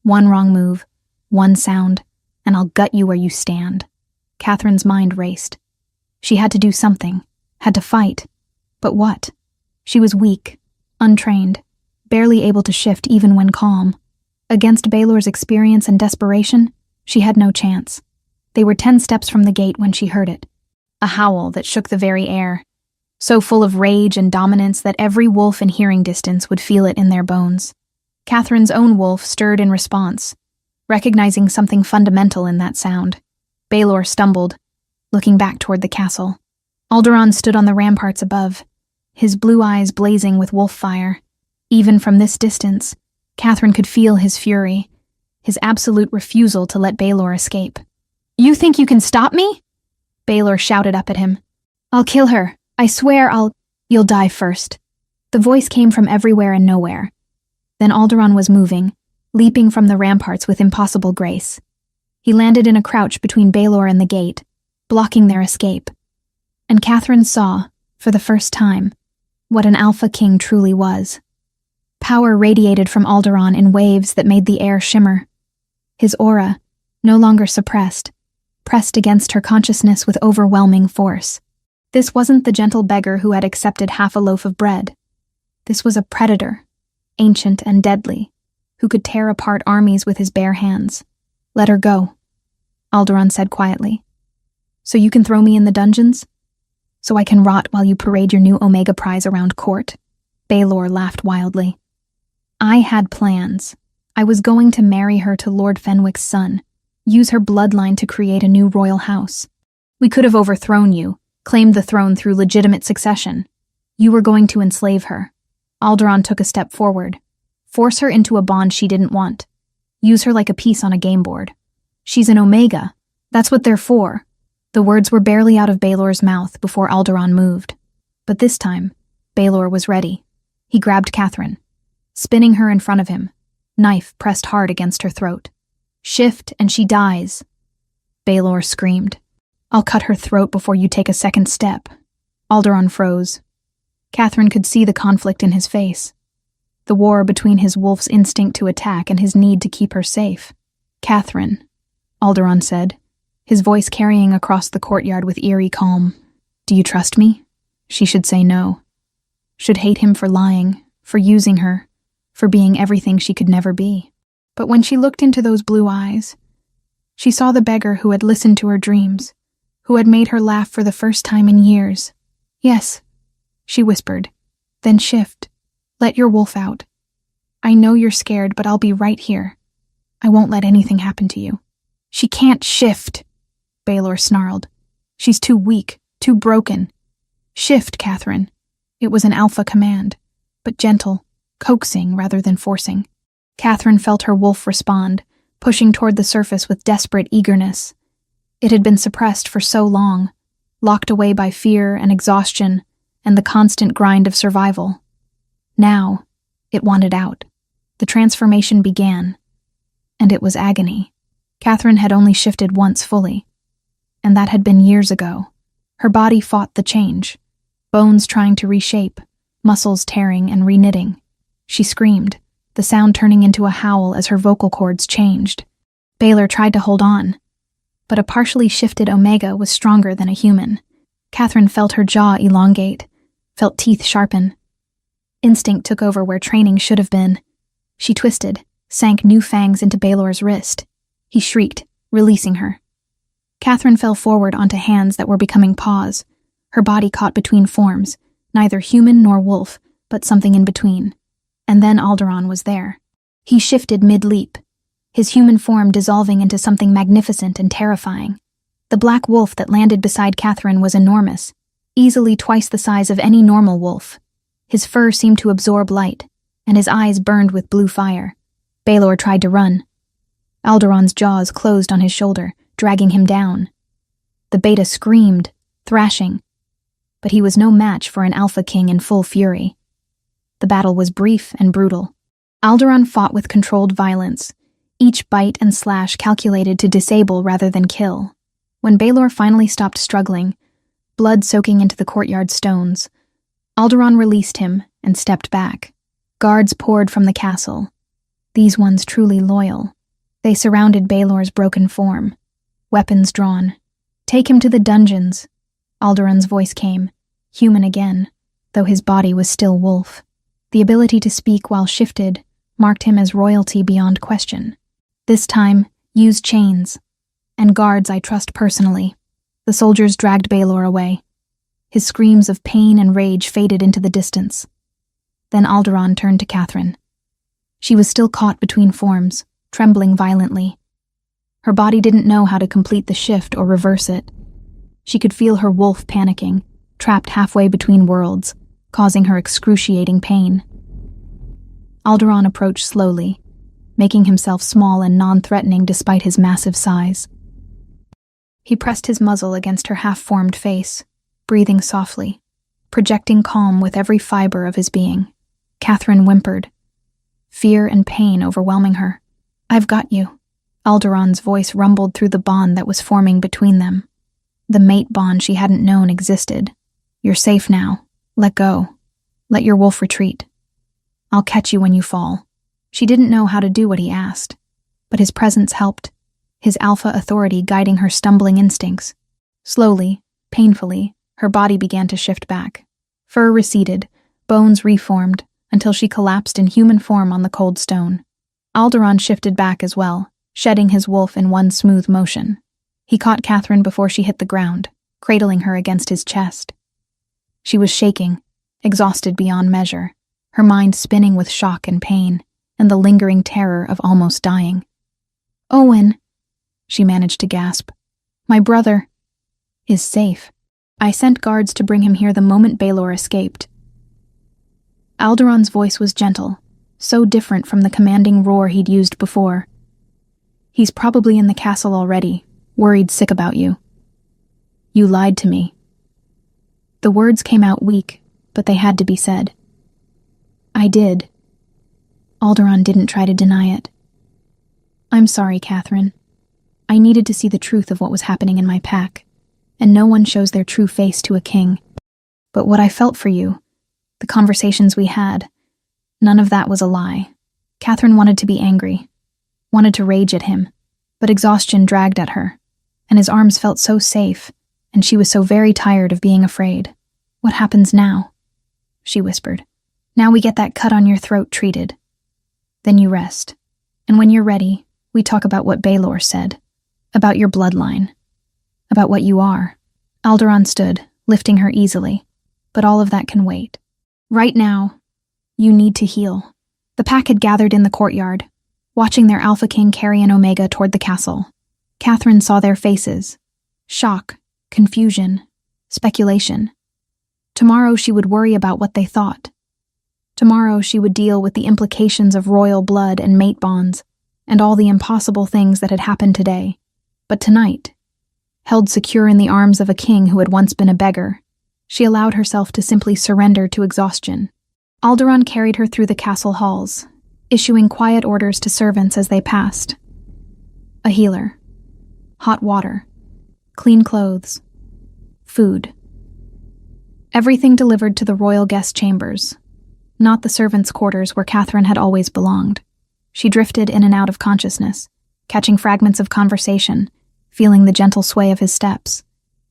One wrong move, one sound, and I'll gut you where you stand." Catherine's mind raced. She had to do something, had to fight. But what? She was weak, untrained, barely able to shift even when calm. Against Baelor's experience and desperation, she had no chance. They were 10 steps from the gate when she heard it. A howl that shook the very air, so full of rage and dominance that every wolf in hearing distance would feel it in their bones. Catherine's own wolf stirred in response, recognizing something fundamental in that sound. Baelor stumbled, looking back toward the castle. Alderaan stood on the ramparts above, his blue eyes blazing with wolf fire. Even from this distance, Catherine could feel his fury, his absolute refusal to let Baelor escape. "You think you can stop me?" Baelor shouted up at him. "I'll kill her. I swear You'll die first." The voice came from everywhere and nowhere. Then Alderaan was moving, leaping from the ramparts with impossible grace. He landed in a crouch between Baelor and the gate, blocking their escape. And Catherine saw, for the first time, what an Alpha King truly was. Power radiated from Alderaan in waves that made the air shimmer. His aura, no longer suppressed, pressed against her consciousness with overwhelming force. This wasn't the gentle beggar who had accepted half a loaf of bread. This was a predator, ancient and deadly, who could tear apart armies with his bare hands. "Let her go," Alderaan said quietly. "So you can throw me in the dungeons? So I can rot while you parade your new Omega prize around court?" Baelor laughed wildly. "I had plans. I was going to marry her to Lord Fenwick's son, use her bloodline to create a new royal house. We could have overthrown you, claimed the throne through legitimate succession. You were going to enslave her." Alderaan took a step forward. "Force her into a bond she didn't want. Use her like a piece on a game board. She's an Omega. That's what they're for." The words were barely out of Baelor's mouth before Alderaan moved. But this time, Baelor was ready. He grabbed Catherine, spinning her in front of him, knife pressed hard against her throat. "Shift and she dies," Baelor screamed. I'll cut her throat before you take a second step. Alderaan froze. Catherine could see the conflict in his face. The war between his wolf's instinct to attack and his need to keep her safe. Catherine, Alderaan said, his voice carrying across the courtyard with eerie calm. Do you trust me? She should say no. Should hate him for lying, for using her, for being everything she could never be. But when she looked into those blue eyes, she saw the beggar who had listened to her dreams, who had made her laugh for the first time in years. Yes, she whispered. Then shift. Let your wolf out. I know you're scared, but I'll be right here. I won't let anything happen to you. She can't shift, Baelor snarled. She's too weak, too broken. Shift, Catherine. It was an alpha command, but gentle, coaxing rather than forcing. Catherine felt her wolf respond, pushing toward the surface with desperate eagerness. It had been suppressed for so long, locked away by fear and exhaustion and the constant grind of survival. Now, it wanted out. The transformation began, and it was agony. Catherine had only shifted once fully, and that had been years ago. Her body fought the change, bones trying to reshape, muscles tearing and reknitting. She screamed, the sound turning into a howl as her vocal cords changed. Baelor tried to hold on, but a partially shifted Omega was stronger than a human. Catherine felt her jaw elongate, felt teeth sharpen. Instinct took over where training should have been. She twisted, sank new fangs into Baelor's wrist. He shrieked, releasing her. Catherine fell forward onto hands that were becoming paws, her body caught between forms, neither human nor wolf, but something in between. And then Alderaan was there. He shifted mid-leap, his human form dissolving into something magnificent and terrifying. The black wolf that landed beside Catherine was enormous, easily twice the size of any normal wolf. His fur seemed to absorb light, and his eyes burned with blue fire. Baelor tried to run. Alderaan's jaws closed on his shoulder, dragging him down. The beta screamed, thrashing, but he was no match for an alpha king in full fury. The battle was brief and brutal. Alderaan fought with controlled violence, each bite and slash calculated to disable rather than kill. When Baelor finally stopped struggling, blood soaking into the courtyard stones, Alderaan released him and stepped back. Guards poured from the castle, these ones truly loyal. They surrounded Baelor's broken form, weapons drawn. Take him to the dungeons, Alderaan's voice came, human again, though his body was still wolf. The ability to speak while shifted marked him as royalty beyond question. This time, use chains, and guards I trust personally. The soldiers dragged Baelor away. His screams of pain and rage faded into the distance. Then Alderaan turned to Catherine. She was still caught between forms, trembling violently. Her body didn't know how to complete the shift or reverse it. She could feel her wolf panicking, trapped halfway between worlds, causing her excruciating pain. Alderaan approached slowly, making himself small and non-threatening despite his massive size. He pressed his muzzle against her half-formed face, breathing softly, projecting calm with every fiber of his being. Catherine whimpered, fear and pain overwhelming her. I've got you. Alderaan's voice rumbled through the bond that was forming between them. The mate bond she hadn't known existed. You're safe now. Let go. Let your wolf retreat. I'll catch you when you fall. She didn't know how to do what he asked, but his presence helped, his alpha authority guiding her stumbling instincts. Slowly, painfully, her body began to shift back. Fur receded, bones reformed, until she collapsed in human form on the cold stone. Alderaan shifted back as well, shedding his wolf in one smooth motion. He caught Catherine before she hit the ground, cradling her against his chest. She was shaking, exhausted beyond measure, her mind spinning with shock and pain, and the lingering terror of almost dying. Owen, she managed to gasp. My brother is safe. I sent guards to bring him here the moment Baelor escaped. Alderaan's voice was gentle, so different from the commanding roar he'd used before. He's probably in the castle already, worried sick about you. You lied to me. The words came out weak, but they had to be said. I did. Alderaan didn't try to deny it. I'm sorry, Catherine. I needed to see the truth of what was happening in my pack. and no one shows their true face to a king. But what I felt for you, the conversations we had, none of that was a lie. Catherine wanted to be angry, wanted to rage at him, but exhaustion dragged at her, and his arms felt so safe, and she was so very tired of being afraid. "What happens now?" she whispered. "Now we get that cut on your throat treated. Then you rest. And when you're ready, we talk about what Baelor said, about your bloodline, about what you are." Alderaan stood, lifting her easily. "But all of that can wait. Right now, you need to heal." The pack had gathered in the courtyard, watching their Alpha King carry an Omega toward the castle. Catherine saw their faces. Shock, confusion, speculation. Tomorrow she would worry about what they thought. Tomorrow she would deal with the implications of royal blood and mate bonds, and all the impossible things that had happened today. But tonight, held secure in the arms of a king who had once been a beggar, she allowed herself to simply surrender to exhaustion. Alderaan carried her through the castle halls, issuing quiet orders to servants as they passed. A healer, hot water, clean clothes, food. Everything delivered to the royal guest chambers, not the servants' quarters where Catherine had always belonged. She drifted in and out of consciousness, catching fragments of conversation, feeling the gentle sway of his steps.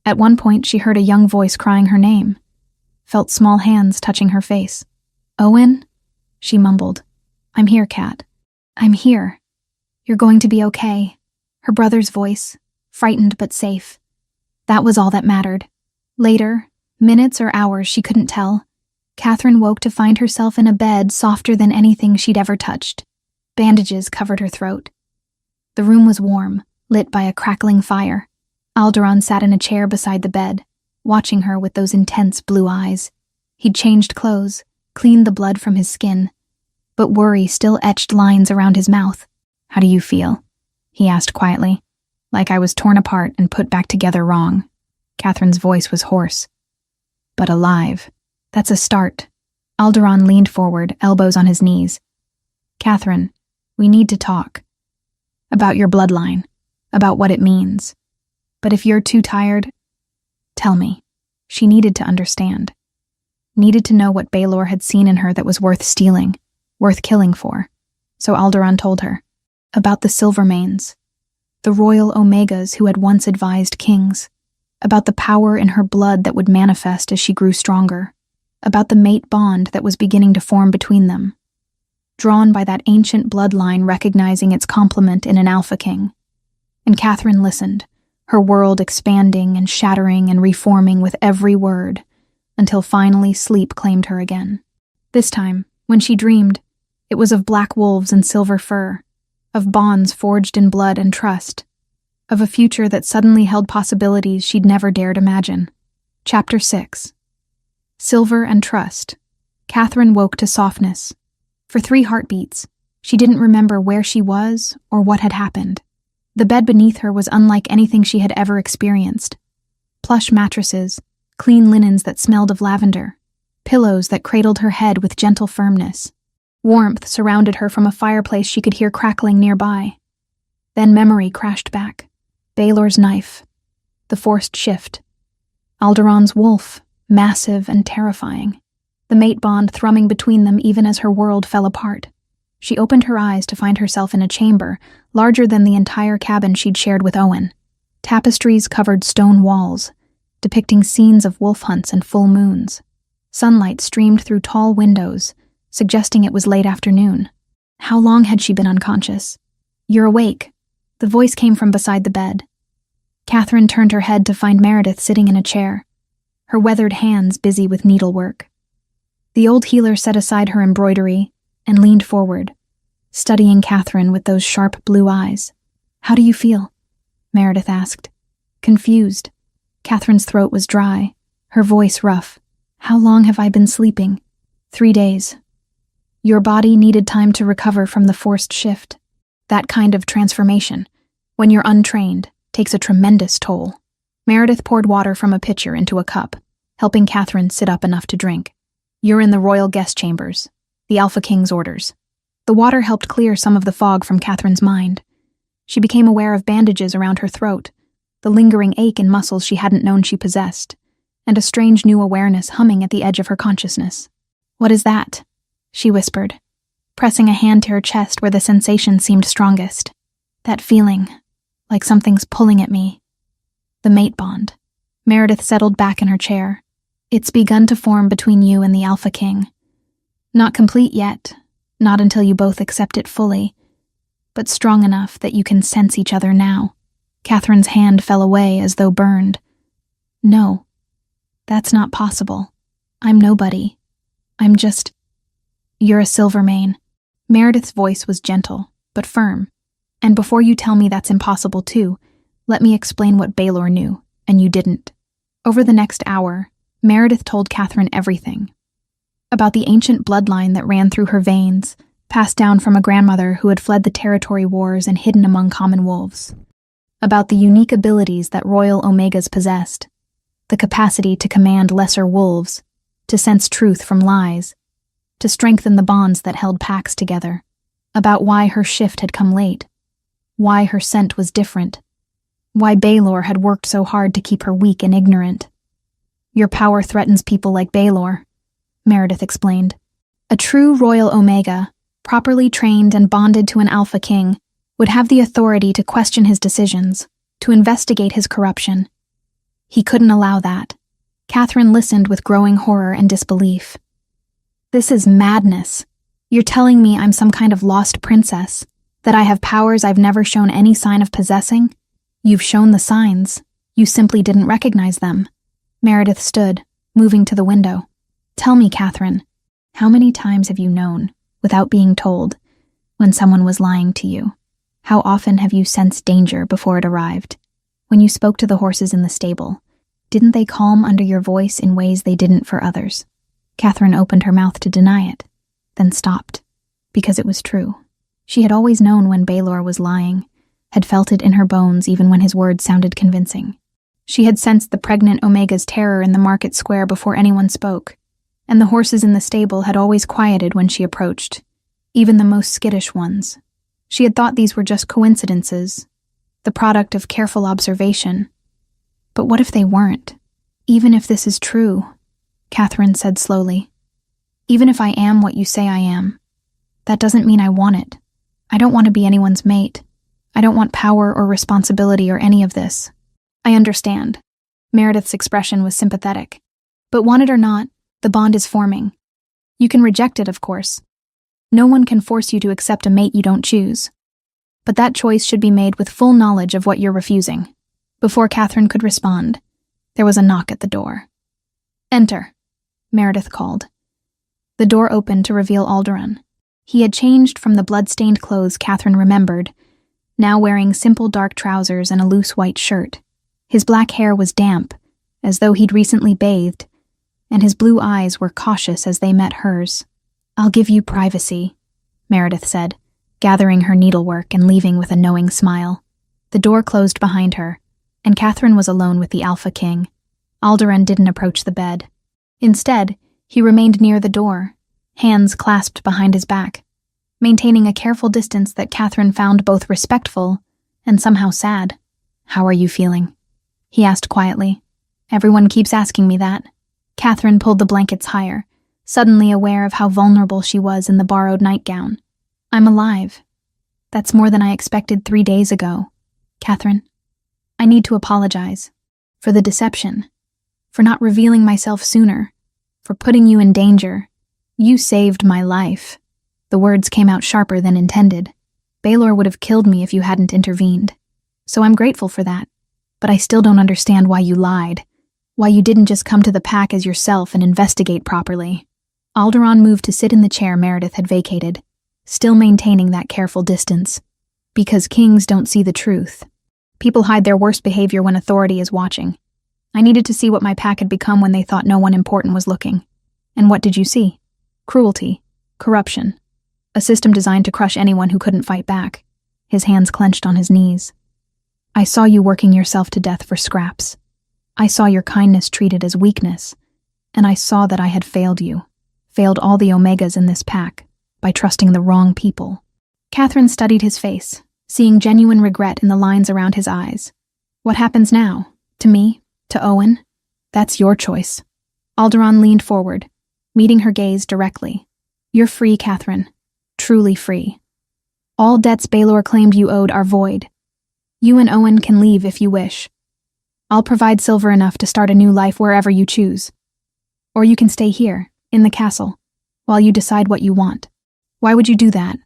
At one point she heard a young voice crying her name, felt small hands touching her face. "Owen?" she mumbled. "I'm here, Cat. I'm here. You're going to be okay." Her brother's voice, frightened but safe. That was all that mattered. Later, minutes or hours she couldn't tell, Catherine woke to find herself in a bed softer than anything she'd ever touched. Bandages covered her throat. The room was warm, lit by a crackling fire. Alderaan sat in a chair beside the bed, watching her with those intense blue eyes. He'd changed clothes, cleaned the blood from his skin, but worry still etched lines around his mouth. "How do you feel?" he asked quietly. "Like I was torn apart and put back together wrong." Catherine's voice was hoarse. "But alive. That's a start." Alderaan leaned forward, elbows on his knees. "Catherine, we need to talk. About your bloodline, about what it means. But if you're too tired, tell me." She needed to understand. Needed to know what Baelor had seen in her that was worth stealing, worth killing for. So Alderaan told her. About the Silvermanes, the royal Omegas who had once advised kings. About the power in her blood that would manifest as she grew stronger. About the mate bond that was beginning to form between them. Drawn by that ancient bloodline recognizing its complement in an Alpha King. And Catherine listened, her world expanding and shattering and reforming with every word, until finally sleep claimed her again. This time, when she dreamed, it was of black wolves and silver fur, of bonds forged in blood and trust, of a future that suddenly held possibilities she'd never dared imagine. Chapter 6. Silver and Trust. Catherine woke to softness. For 3 heartbeats, she didn't remember where she was or what had happened. The bed beneath her was unlike anything she had ever experienced. Plush mattresses, clean linens that smelled of lavender, pillows that cradled her head with gentle firmness. Warmth surrounded her from a fireplace she could hear crackling nearby. Then memory crashed back. Baelor's knife, the forced shift. Alderaan's wolf, massive and terrifying. The mate bond thrumming between them even as her world fell apart. She opened her eyes to find herself in a chamber larger than the entire cabin she'd shared with Owen. Tapestries covered stone walls, depicting scenes of wolf hunts and full moons. Sunlight streamed through tall windows, suggesting it was late afternoon. How long had she been unconscious? "You're awake." The voice came from beside the bed. Catherine turned her head to find Meredith sitting in a chair, her weathered hands busy with needlework. The old healer set aside her embroidery and leaned forward, studying Catherine with those sharp blue eyes. "How do you feel?" Meredith asked. Confused. Catherine's throat was dry, her voice rough. "How long have I been sleeping?" 3 days. Your body needed time to recover from the forced shift. That kind of transformation, when you're untrained, takes a tremendous toll. Meredith poured water from a pitcher into a cup, helping Catherine sit up enough to drink. "You're in the royal guest chambers. The Alpha King's orders." The water helped clear some of the fog from Catherine's mind. She became aware of bandages around her throat, the lingering ache in muscles she hadn't known she possessed, and a strange new awareness humming at the edge of her consciousness. "What is that?" she whispered, pressing a hand to her chest where the sensation seemed strongest. "That feeling, like something's pulling at me." "The mate bond." Meredith settled back in her chair. "It's begun to form between you and the Alpha King. Not complete yet, not until you both accept it fully, but strong enough that you can sense each other now." Catherine's hand fell away as though burned. "No, that's not possible. I'm nobody. I'm just... You're a Silvermane." Meredith's voice was gentle, but firm. "And before you tell me that's impossible too, let me explain what Baelor knew, and you didn't." Over the next hour, Meredith told Catherine everything. About the ancient bloodline that ran through her veins, passed down from a grandmother who had fled the territory wars and hidden among common wolves. About the unique abilities that Royal Omegas possessed, the capacity to command lesser wolves, to sense truth from lies, to strengthen the bonds that held packs together. About why her shift had come late, why her scent was different, why Baelor had worked so hard to keep her weak and ignorant. "Your power threatens people like Baelor," Meredith explained. "A true Royal Omega, properly trained and bonded to an Alpha King, would have the authority to question his decisions, to investigate his corruption. He couldn't allow that." Catherine listened with growing horror and disbelief. "This is madness. You're telling me I'm some kind of lost princess, that I have powers I've never shown any sign of possessing? You've shown the signs. You simply didn't recognize them." Meredith stood, moving to the window. "Tell me, Catherine, how many times have you known, without being told, when someone was lying to you? How often have you sensed danger before it arrived? When you spoke to the horses in the stable, didn't they calm under your voice in ways they didn't for others?" Catherine opened her mouth to deny it, then stopped, because it was true. She had always known when Baelor was lying, had felt it in her bones even when his words sounded convincing. She had sensed the pregnant Omega's terror in the market square before anyone spoke, and the horses in the stable had always quieted when she approached, even the most skittish ones. She had thought these were just coincidences, the product of careful observation. But what if they weren't? "Even if this is true," Catherine said slowly, "even if I am what you say I am, that doesn't mean I want it. I don't want to be anyone's mate. I don't want power or responsibility or any of this." "I understand." Meredith's expression was sympathetic. "But want it or not, the bond is forming. You can reject it, of course. No one can force you to accept a mate you don't choose. But that choice should be made with full knowledge of what you're refusing." Before Catherine could respond, there was a knock at the door. "Enter," Meredith called. The door opened to reveal Alderaan. He had changed from the blood-stained clothes Catherine remembered, now wearing simple dark trousers and a loose white shirt. His black hair was damp, as though he'd recently bathed, and his blue eyes were cautious as they met hers. "I'll give you privacy," Meredith said, gathering her needlework and leaving with a knowing smile. The door closed behind her, and Catherine was alone with the Alpha King. Alderaan didn't approach the bed. Instead, he remained near the door, hands clasped behind his back, maintaining a careful distance that Catherine found both respectful and somehow sad. "How are you feeling?" he asked quietly. "Everyone keeps asking me that." Catherine pulled the blankets higher, suddenly aware of how vulnerable she was in the borrowed nightgown. "I'm alive. That's more than I expected 3 days ago. Catherine, I need to apologize. For the deception. For not revealing myself sooner. For putting you in danger. You saved my life." The words came out sharper than intended. "Baelor would have killed me if you hadn't intervened. So I'm grateful for that. But I still don't understand why you lied. Why you didn't just come to the pack as yourself and investigate properly." Alderaan moved to sit in the chair Meredith had vacated, still maintaining that careful distance. "Because kings don't see the truth. People hide their worst behavior when authority is watching. I needed to see what my pack had become when they thought no one important was looking. And what did you see? Cruelty. Corruption. A system designed to crush anyone who couldn't fight back." His hands clenched on his knees. "I saw you working yourself to death for scraps. I saw your kindness treated as weakness, and I saw that I had failed you, failed all the Omegas in this pack, by trusting the wrong people." Catherine studied his face, seeing genuine regret in the lines around his eyes. What happens now? To me? To Owen? That's your choice. Alderaan leaned forward, meeting her gaze directly. You're free, Catherine. Truly free. All debts Baelor claimed you owed are void. You and Owen can leave if you wish. I'll provide silver enough to start a new life wherever you choose. Or you can stay here, in the castle, while you decide what you want. Why would you do that?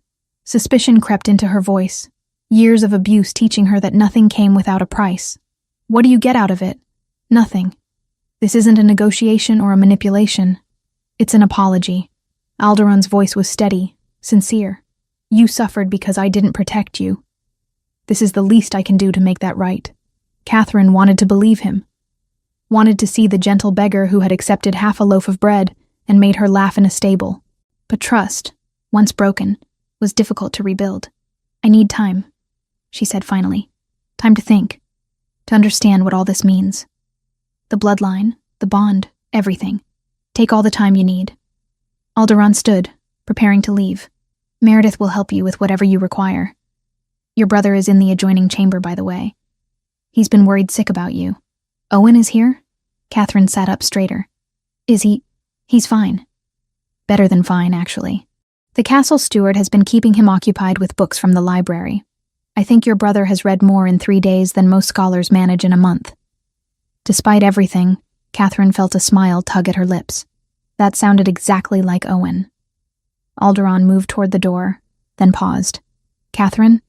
Suspicion crept into her voice, years of abuse teaching her that nothing came without a price. What do you get out of it? Nothing. This isn't a negotiation or a manipulation. It's an apology. Alderaan's voice was steady, sincere. You suffered because I didn't protect you. This is the least I can do to make that right. Catherine wanted to believe him. Wanted to see the gentle beggar who had accepted half a loaf of bread and made her laugh in a stable. But trust, once broken, was difficult to rebuild. I need time, she said finally. Time to think. To understand what all this means. The bloodline, the bond, everything. Take all the time you need. Alderaan stood, preparing to leave. Meredith will help you with whatever you require. Your brother is in the adjoining chamber, by the way. He's been worried sick about you. Owen is here? Catherine sat up straighter. Is he? He's fine. Better than fine, actually. The castle steward has been keeping him occupied with books from the library. I think your brother has read more in 3 days than most scholars manage in a month. Despite everything, Catherine felt a smile tug at her lips. That sounded exactly like Owen. Alderaan moved toward the door, then paused. Catherine,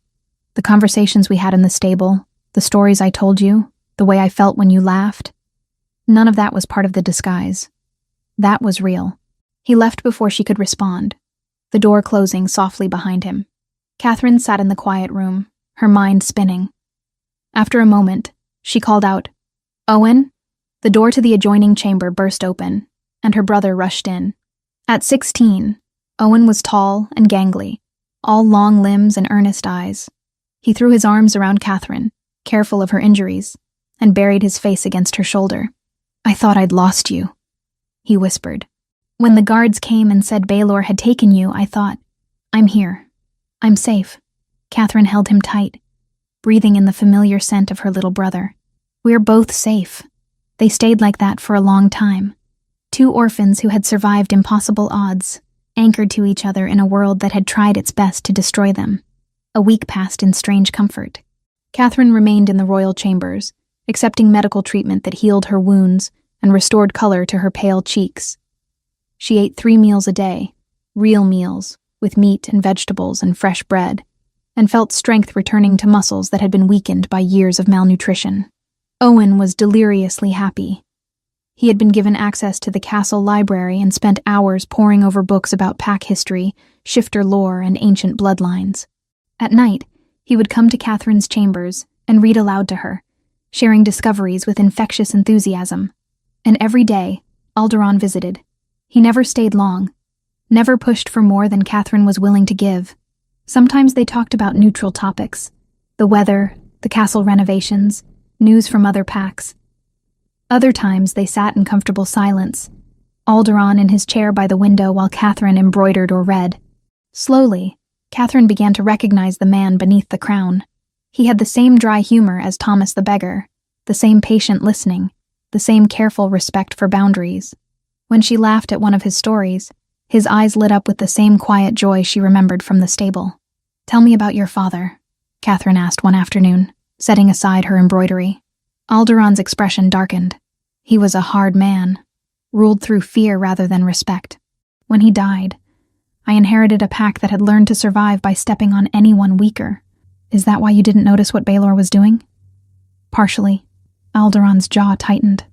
the conversations we had in the stable, the stories I told you, the way I felt when you laughed, none of that was part of the disguise. That was real. He left before she could respond, the door closing softly behind him. Catherine sat in the quiet room, her mind spinning. After a moment, she called out, Owen? The door to the adjoining chamber burst open, and her brother rushed in. At 16, Owen was tall and gangly, all long limbs and earnest eyes. He threw his arms around Catherine, careful of her injuries, and buried his face against her shoulder. I thought I'd lost you, he whispered. When the guards came and said Baelor had taken you, I thought, I'm here. I'm safe. Catherine held him tight, breathing in the familiar scent of her little brother. We're both safe. They stayed like that for a long time. 2 orphans who had survived impossible odds, anchored to each other in a world that had tried its best to destroy them. A week passed in strange comfort. Catherine remained in the royal chambers, accepting medical treatment that healed her wounds and restored color to her pale cheeks. She ate 3 meals a day, real meals, with meat and vegetables and fresh bread, and felt strength returning to muscles that had been weakened by years of malnutrition. Owen was deliriously happy. He had been given access to the castle library and spent hours poring over books about pack history, shifter lore, and ancient bloodlines. At night, he would come to Catherine's chambers and read aloud to her, sharing discoveries with infectious enthusiasm. And every day, Alderaan visited. He never stayed long, never pushed for more than Catherine was willing to give. Sometimes they talked about neutral topics, the weather, the castle renovations, news from other packs. Other times they sat in comfortable silence, Alderaan in his chair by the window while Catherine embroidered or read. Slowly, Catherine began to recognize the man beneath the crown. He had the same dry humor as Thomas the beggar, the same patient listening, the same careful respect for boundaries. When she laughed at one of his stories, his eyes lit up with the same quiet joy she remembered from the stable. Tell me about your father, Catherine asked one afternoon, setting aside her embroidery. Alderaan's expression darkened. He was a hard man, ruled through fear rather than respect. When he died, I inherited a pack that had learned to survive by stepping on anyone weaker. Is that why you didn't notice what Baelor was doing? Partially. Alderaan's jaw tightened.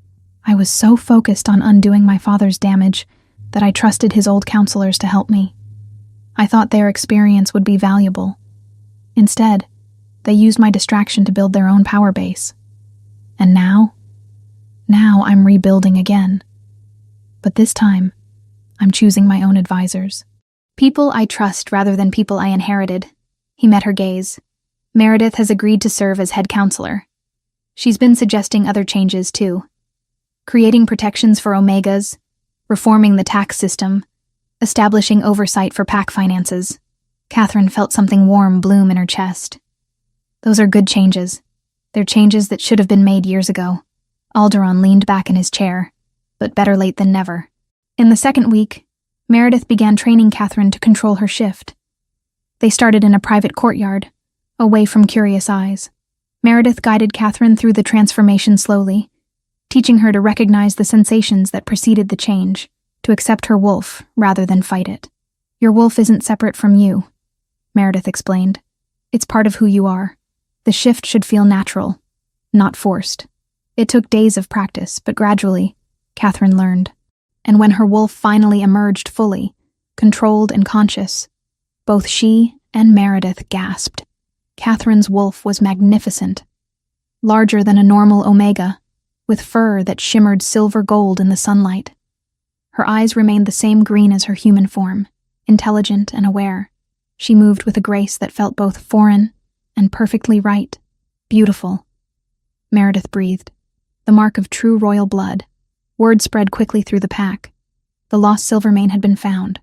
I was so focused on undoing my father's damage that I trusted his old counselors to help me. I thought their experience would be valuable. Instead, they used my distraction to build their own power base. And now I'm rebuilding again. But this time, I'm choosing my own advisors. People I trust rather than people I inherited. He met her gaze. Meredith has agreed to serve as head counselor. She's been suggesting other changes, too. Creating protections for Omegas, reforming the tax system, establishing oversight for pack finances. Catherine felt something warm bloom in her chest. Those are good changes. They're changes that should have been made years ago. Alderaan leaned back in his chair, but better late than never. In the second week, Meredith began training Catherine to control her shift. They started in a private courtyard, away from curious eyes. Meredith guided Catherine through the transformation slowly, teaching her to recognize the sensations that preceded the change, to accept her wolf rather than fight it. Your wolf isn't separate from you, Meredith explained. It's part of who you are. The shift should feel natural, not forced. It took days of practice, but gradually, Catherine learned. And when her wolf finally emerged fully, controlled and conscious, both she and Meredith gasped. Catherine's wolf was magnificent, larger than a normal Omega, with fur that shimmered silver gold in the sunlight. Her eyes remained the same green as her human form, intelligent and aware. She moved with a grace that felt both foreign and perfectly right. Beautiful. Meredith breathed. The mark of true royal blood. Word spread quickly through the pack. The lost Silvermane had been found.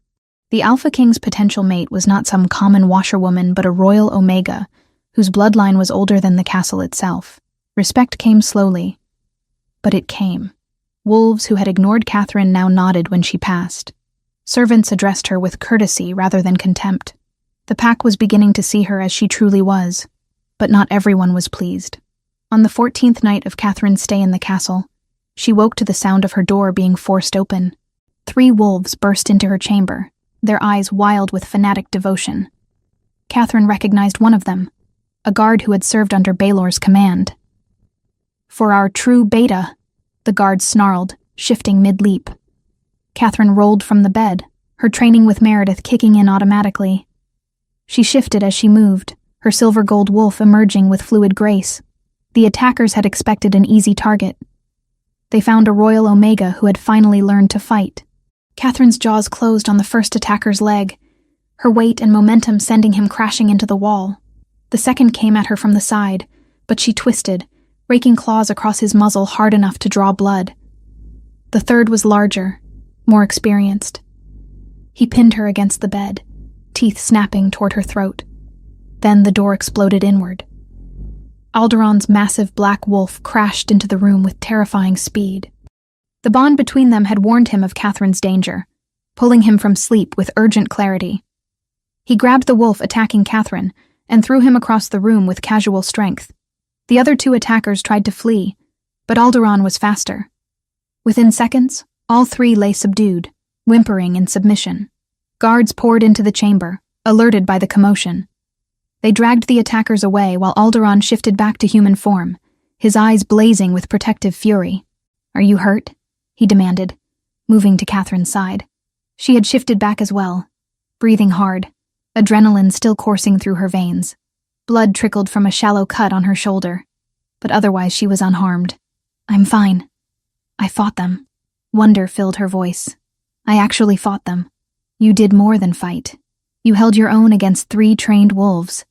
The Alpha King's potential mate was not some common washerwoman, but a royal Omega, whose bloodline was older than the castle itself. Respect came slowly, but it came. Wolves who had ignored Catherine now nodded when she passed. Servants addressed her with courtesy rather than contempt. The pack was beginning to see her as she truly was, but not everyone was pleased. On the 14th night of Catherine's stay in the castle, she woke to the sound of her door being forced open. 3 wolves burst into her chamber, their eyes wild with fanatic devotion. Catherine recognized one of them, a guard who had served under Baelor's command. For our true beta, the guard snarled, shifting mid-leap. Catherine rolled from the bed, her training with Meredith kicking in automatically. She shifted as she moved, her silver gold wolf emerging with fluid grace. The attackers had expected an easy target. They found a royal Omega who had finally learned to fight. Catherine's jaws closed on the first attacker's leg, her weight and momentum sending him crashing into the wall. The second came at her from the side, but she twisted, raking claws across his muzzle hard enough to draw blood. The third was larger, more experienced. He pinned her against the bed, teeth snapping toward her throat. Then the door exploded inward. Alderaan's massive black wolf crashed into the room with terrifying speed. The bond between them had warned him of Catherine's danger, pulling him from sleep with urgent clarity. He grabbed the wolf attacking Catherine and threw him across the room with casual strength. The other 2 attackers tried to flee, but Alderaan was faster. Within seconds, all 3 lay subdued, whimpering in submission. Guards poured into the chamber, alerted by the commotion. They dragged the attackers away while Alderaan shifted back to human form, his eyes blazing with protective fury. "Are you hurt?" he demanded, moving to Catherine's side. She had shifted back as well, breathing hard, adrenaline still coursing through her veins. Blood trickled from a shallow cut on her shoulder, but otherwise she was unharmed. "I'm fine. I fought them." Wonder filled her voice. "I actually fought them. You did more than fight. You held your own against 3 trained wolves."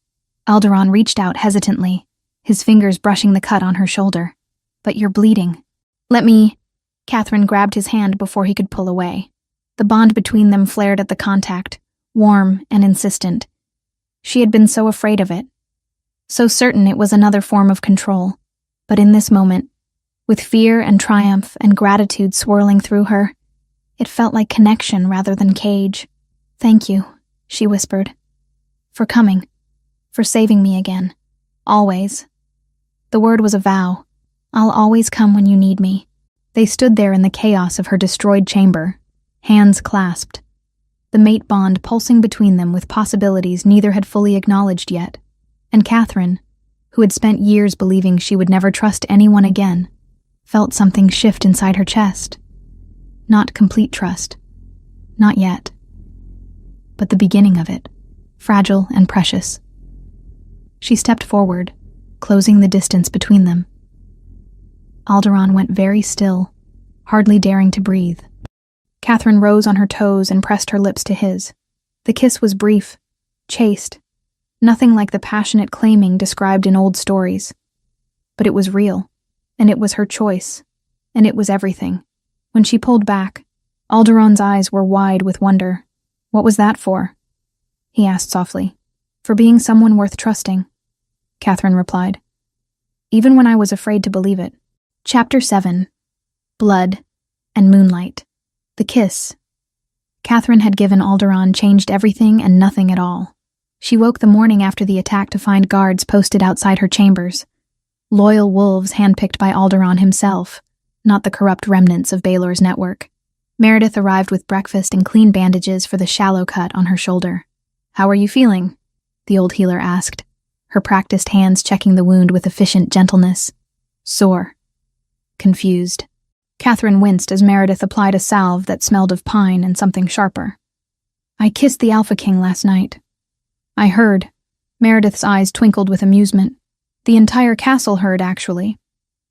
Alderaan reached out hesitantly, his fingers brushing the cut on her shoulder. "But you're bleeding." "Let me..." Catherine grabbed his hand before he could pull away. The bond between them flared at the contact, warm and insistent. She had been so afraid of it, so certain it was another form of control. But in this moment, with fear and triumph and gratitude swirling through her, it felt like connection rather than cage. "Thank you," she whispered. "For coming. For saving me again. Always." The word was a vow. "I'll always come when you need me." They stood there in the chaos of her destroyed chamber, hands clasped, the mate bond pulsing between them with possibilities neither had fully acknowledged yet. And Catherine, who had spent years believing she would never trust anyone again, felt something shift inside her chest. Not complete trust. Not yet. But the beginning of it, fragile and precious. She stepped forward, closing the distance between them. Alderaan went very still, hardly daring to breathe. Catherine rose on her toes and pressed her lips to his. The kiss was brief, chaste, nothing like the passionate claiming described in old stories. But it was real, and it was her choice, and it was everything. When she pulled back, Alderaan's eyes were wide with wonder. "What was that for?" he asked softly. "For being someone worth trusting," Catherine replied. even when I was afraid to believe it. Chapter 7. Blood and Moonlight. The Kiss. Catherine had given Alderaan changed everything and nothing at all. She woke the morning after the attack to find guards posted outside her chambers. Loyal wolves handpicked by Alderaan himself, not the corrupt remnants of Baelor's network. Meredith arrived with breakfast and clean bandages for the shallow cut on her shoulder. "How are you feeling?" the old healer asked, her practiced hands checking the wound with efficient gentleness. "Sore." Confused. Catherine winced as Meredith applied a salve that smelled of pine and something sharper. "I kissed the Alpha King last night." "I heard." Meredith's eyes twinkled with amusement. "The entire castle heard, actually.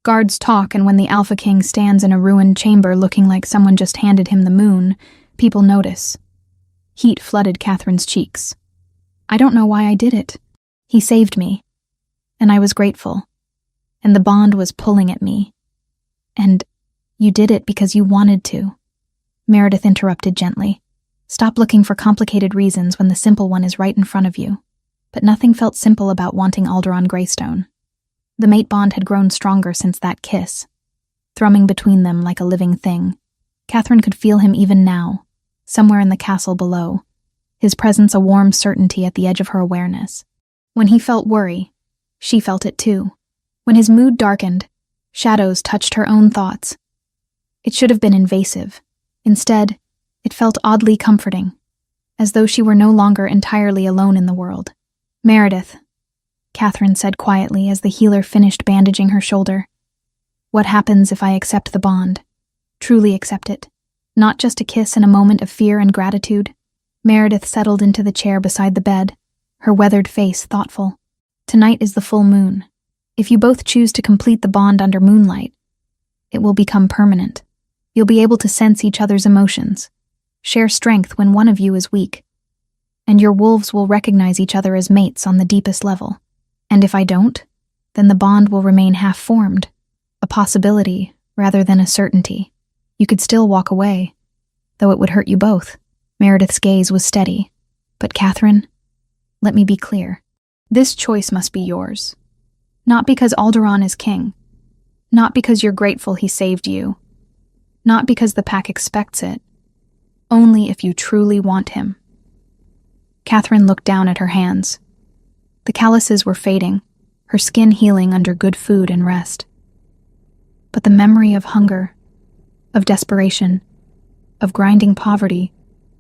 Guards talk, and when the Alpha King stands in a ruined chamber looking like someone just handed him the moon, people notice." Heat flooded Catherine's cheeks. "I don't know why I did it. He saved me. And I was grateful. And the bond was pulling at me. And you did it because you wanted to." Meredith interrupted gently. "Stop looking for complicated reasons when the simple one is right in front of you." But nothing felt simple about wanting Alderaan Greystone. The mate bond had grown stronger since that kiss, thrumming between them like a living thing. Catherine could feel him even now, somewhere in the castle below, his presence a warm certainty at the edge of her awareness. When he felt worry, she felt it too. When his mood darkened, shadows touched her own thoughts. It should have been invasive. Instead, it felt oddly comforting, as though she were no longer entirely alone in the world. "Meredith," Catherine said quietly as the healer finished bandaging her shoulder. "What happens if I accept the bond? Truly accept it? Not just a kiss in a moment of fear and gratitude?" Meredith settled into the chair beside the bed, her weathered face thoughtful. "Tonight is the full moon. If you both choose to complete the bond under moonlight, it will become permanent. You'll be able to sense each other's emotions, share strength when one of you is weak, and your wolves will recognize each other as mates on the deepest level. And if I don't, then the bond will remain half-formed, a possibility rather than a certainty. You could still walk away, though it would hurt you both." Meredith's gaze was steady. "But Catherine, let me be clear. This choice must be yours. Not because Alderaan is king. Not because you're grateful he saved you. Not because the pack expects it. Only if you truly want him." Catherine looked down at her hands. The calluses were fading, her skin healing under good food and rest. But the memory of hunger, of desperation, of grinding poverty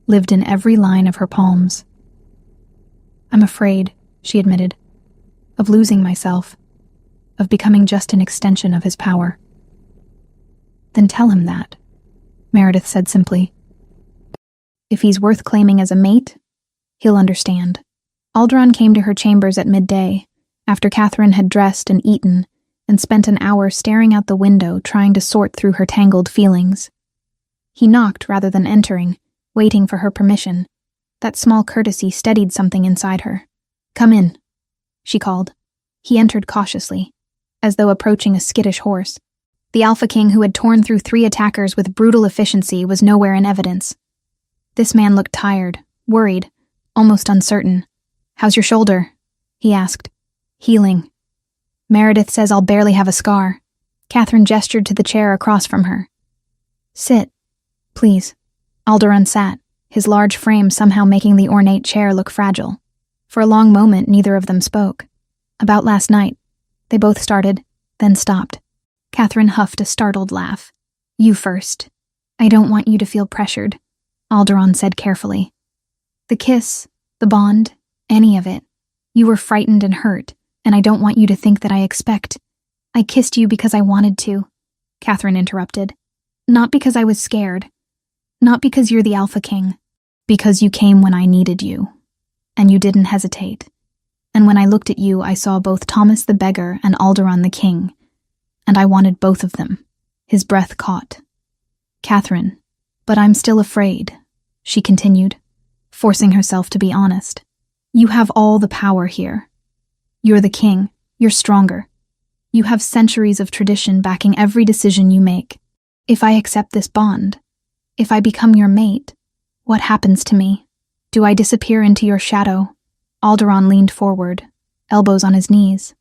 lived in every line of her palms. "I'm afraid," she admitted, "of losing myself, of becoming just an extension of his power." "Then tell him that," Meredith said simply. "If he's worth claiming as a mate, he'll understand." Alderaan came to her chambers at midday, after Catherine had dressed and eaten, and spent an hour staring out the window trying to sort through her tangled feelings. He knocked rather than entering, waiting for her permission. That small courtesy steadied something inside her. "Come in," she called. He entered cautiously, as though approaching a skittish horse. The Alpha King, who had torn through 3 attackers with brutal efficiency, was nowhere in evidence. This man looked tired, worried, almost uncertain. "How's your shoulder?" he asked. "Healing. Meredith says I'll barely have a scar." Catherine gestured to the chair across from her. "Sit, please." Alderaan sat, his large frame somehow making the ornate chair look fragile. For a long moment, neither of them spoke. "About last night," they both started, then stopped. Catherine huffed a startled laugh. "You first. I don't want you to feel pressured," Alderaan said carefully. "The kiss, the bond, any of it. You were frightened and hurt, and I don't want you to think that I expect. I kissed you because I wanted to," Catherine interrupted. "Not because I was scared. Not because you're the Alpha King. Because you came when I needed you. And you didn't hesitate. And when I looked at you, I saw both Thomas the Beggar and Alderaan the King. And I wanted both of them." His breath caught. "Catherine, but I'm still afraid," she continued, forcing herself to be honest. "You have all the power here. You're the king. You're stronger. You have centuries of tradition backing every decision you make. If I accept this bond, if I become your mate, what happens to me? Do I disappear into your shadow?" Alderaan leaned forward, elbows on his knees.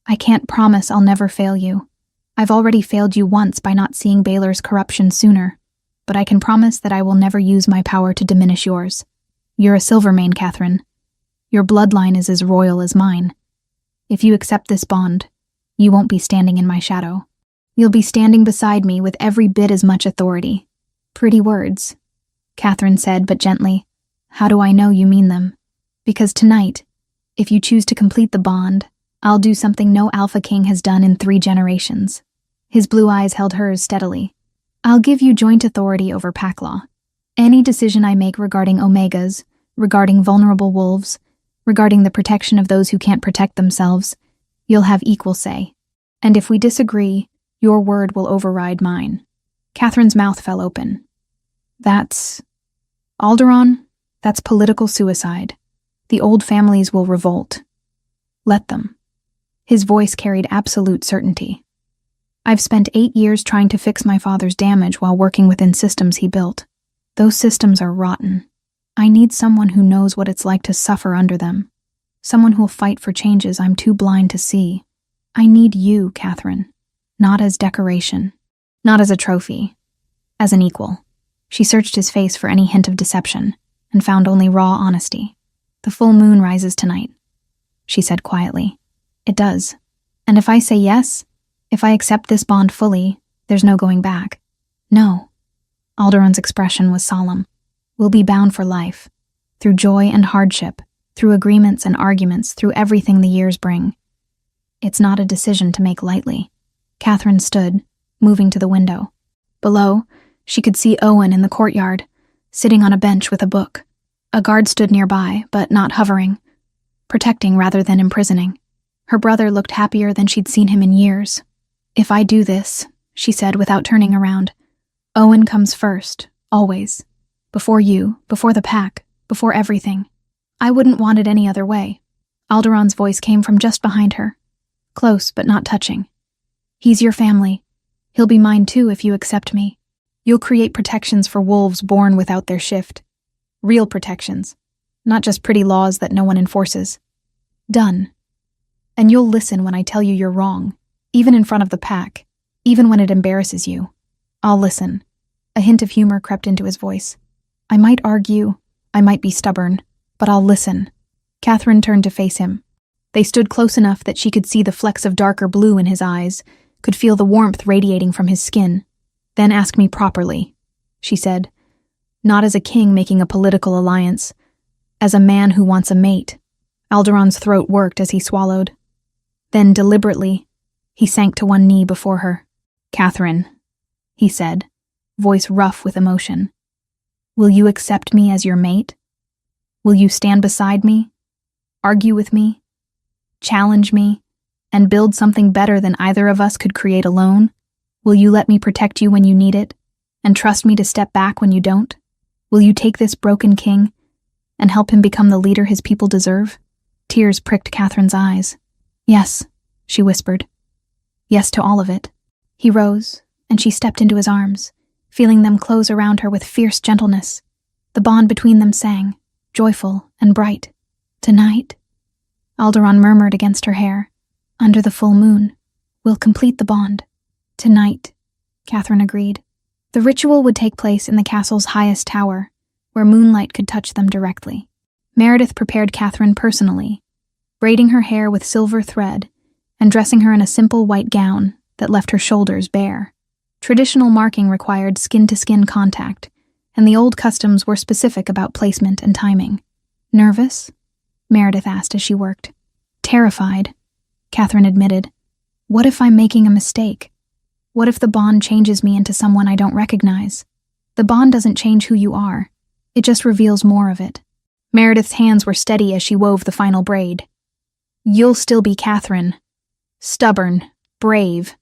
I can't promise I'll never fail you. I've already failed you once by not seeing Baylor's corruption sooner, but I can promise that I will never use my power to diminish yours. You're a Silvermane, Catherine. Your bloodline is as royal as mine. If you accept this bond, you won't be standing in my shadow. You'll be standing beside me with every bit as much authority. Pretty words, Catherine said, but gently. How do I know you mean them? Because tonight, if you choose to complete the bond, I'll do something no Alpha King has done in 3 generations. His blue eyes held hers steadily. I'll give you joint authority over pack law. Any decision I make regarding Omegas, regarding vulnerable wolves, regarding the protection of those who can't protect themselves, you'll have equal say. And if we disagree, your word will override mine. Catherine's mouth fell open. That's... Alderaan, that's political suicide. The old families will revolt. Let them. His voice carried absolute certainty. I've spent 8 years trying to fix my father's damage while working within systems he built. Those systems are rotten. I need someone who knows what it's like to suffer under them. Someone who'll fight for changes I'm too blind to see. I need you, Catherine. Not as decoration. Not as a trophy. As an equal. She searched his face for any hint of deception, and found only raw honesty. The full moon rises tonight, she said quietly. It does. And if I say yes, if I accept this bond fully, there's no going back. No. Alderaan's expression was solemn. We'll be bound for life. Through joy and hardship, through agreements and arguments, through everything the years bring. It's not a decision to make lightly. Catherine stood, moving to the window. Below, she could see Owen in the courtyard, sitting on a bench with a book. A guard stood nearby, but not hovering, protecting rather than imprisoning. Her brother looked happier than she'd seen him in years. If I do this, she said without turning around, Owen comes first, always. Before you, before the pack, before everything. I wouldn't want it any other way. Alderaan's voice came from just behind her, close but not touching. He's your family. He'll be mine too if you accept me. You'll create protections for wolves born without their shift. Real protections, not just pretty laws that no one enforces. Done. And you'll listen when I tell you you're wrong, even in front of the pack, even when it embarrasses you. I'll listen. A hint of humor crept into his voice. I might argue, I might be stubborn, but I'll listen. Catherine turned to face him. They stood close enough that she could see the flecks of darker blue in his eyes, could feel the warmth radiating from his skin. Then ask me properly, she said. Not as a king making a political alliance, as a man who wants a mate. Alderaan's throat worked as he swallowed. Then, deliberately, he sank to one knee before her. Catherine, he said, voice rough with emotion. Will you accept me as your mate? Will you stand beside me, argue with me, challenge me, and build something better than either of us could create alone? Will you let me protect you when you need it, and trust me to step back when you don't? Will you take this broken king and help him become the leader his people deserve? Tears pricked Catherine's eyes. Yes, she whispered. Yes to all of it. He rose, and she stepped into his arms, feeling them close around her with fierce gentleness. The bond between them sang, joyful and bright. Tonight, Alderaan murmured against her hair. Under the full moon, we'll complete the bond. Tonight, Catherine agreed. The ritual would take place in the castle's highest tower, where moonlight could touch them directly. Meredith prepared Catherine personally, braiding her hair with silver thread and dressing her in a simple white gown that left her shoulders bare. Traditional marking required skin-to-skin contact, and the old customs were specific about placement and timing. Nervous? Meredith asked as she worked. Terrified, Catherine admitted. What if I'm making a mistake? What if the bond changes me into someone I don't recognize? The bond doesn't change who you are. It just reveals more of it. Meredith's hands were steady as she wove the final braid. You'll still be Catherine. Stubborn, brave,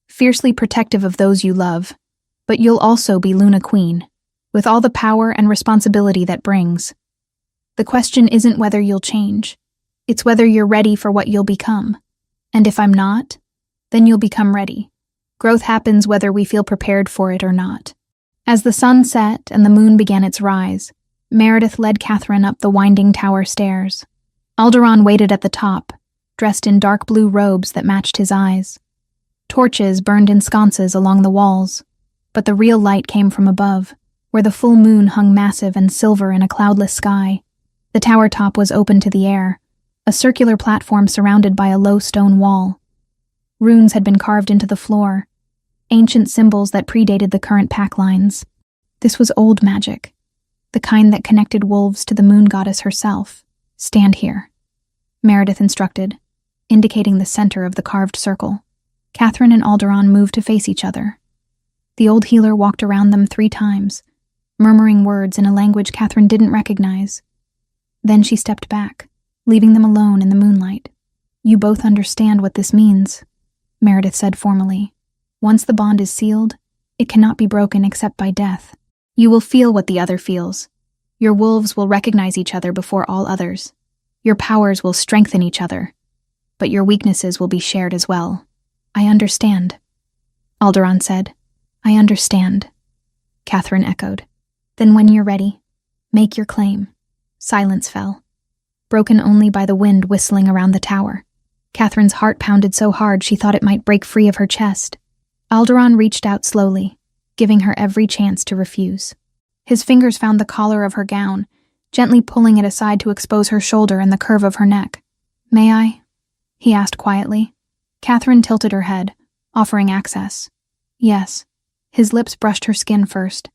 fiercely protective of those you love, but you'll also be Luna Queen, with all the power and responsibility that brings. The question isn't whether you'll change. It's whether you're ready for what you'll become. And if I'm not, then you'll become ready. Growth happens whether we feel prepared for it or not. As the sun set and the moon began its rise, Meredith led Catherine up the winding tower stairs. Alderaan waited at the top, dressed in dark blue robes that matched his eyes. Torches burned in sconces along the walls, but the real light came from above, where the full moon hung massive and silver in a cloudless sky. The tower top was open to the air, a circular platform surrounded by a low stone wall. Runes had been carved into the floor, ancient symbols that predated the current pack lines. This was old magic, the kind that connected wolves to the moon goddess herself. "Stand here," Meredith instructed, indicating the center of the carved circle. Catherine and Alderaan moved to face each other. The old healer walked around them 3 times, murmuring words in a language Catherine didn't recognize. Then she stepped back, leaving them alone in the moonlight. "You both understand what this means," Meredith said formally. "Once the bond is sealed, it cannot be broken except by death. You will feel what the other feels. Your wolves will recognize each other before all others. Your powers will strengthen each other, but your weaknesses will be shared as well." "I understand," Alderaan said. "I understand," Catherine echoed. "Then when you're ready, make your claim." Silence fell, broken only by the wind whistling around the tower. Catherine's heart pounded so hard she thought it might break free of her chest. Alderaan reached out slowly, giving her every chance to refuse. His fingers found the collar of her gown, gently pulling it aside to expose her shoulder and the curve of her neck. "May I?" he asked quietly. Catherine tilted her head, offering access. "Yes." His lips brushed her skin first,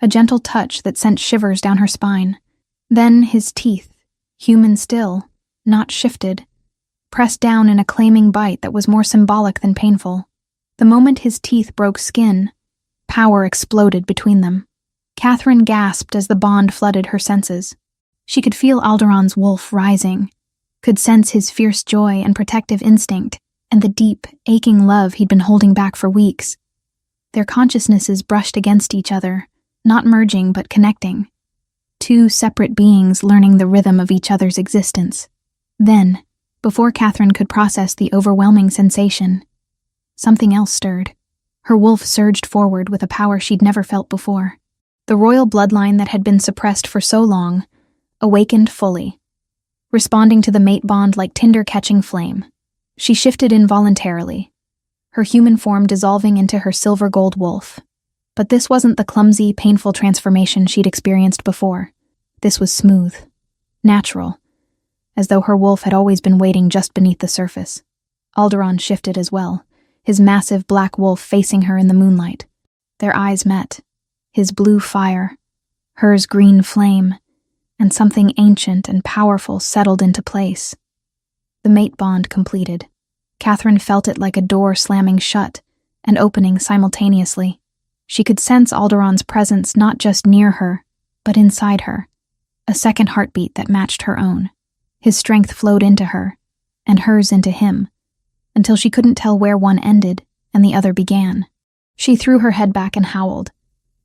a gentle touch that sent shivers down her spine. Then his teeth, human still, not shifted, pressed down in a claiming bite that was more symbolic than painful. The moment his teeth broke skin, power exploded between them. Catherine gasped as the bond flooded her senses. She could feel Alderaan's wolf rising, could sense his fierce joy and protective instinct, and the deep, aching love he'd been holding back for weeks. Their consciousnesses brushed against each other, not merging but connecting. 2 separate beings learning the rhythm of each other's existence. Then, before Catherine could process the overwhelming sensation, something else stirred. Her wolf surged forward with a power she'd never felt before. The royal bloodline that had been suppressed for so long awakened fully, responding to the mate bond like tinder-catching flame. She shifted involuntarily, her human form dissolving into her silver-gold wolf. But this wasn't the clumsy, painful transformation she'd experienced before. This was smooth, natural, as though her wolf had always been waiting just beneath the surface. Alderaan shifted as well, his massive black wolf facing her in the moonlight. Their eyes met, his blue fire, hers green flame, and something ancient and powerful settled into place. The mate bond completed. Catherine felt it like a door slamming shut and opening simultaneously. She could sense Alderaan's presence not just near her, but inside her, a second heartbeat that matched her own. His strength flowed into her, and hers into him, until she couldn't tell where one ended and the other began. She threw her head back and howled,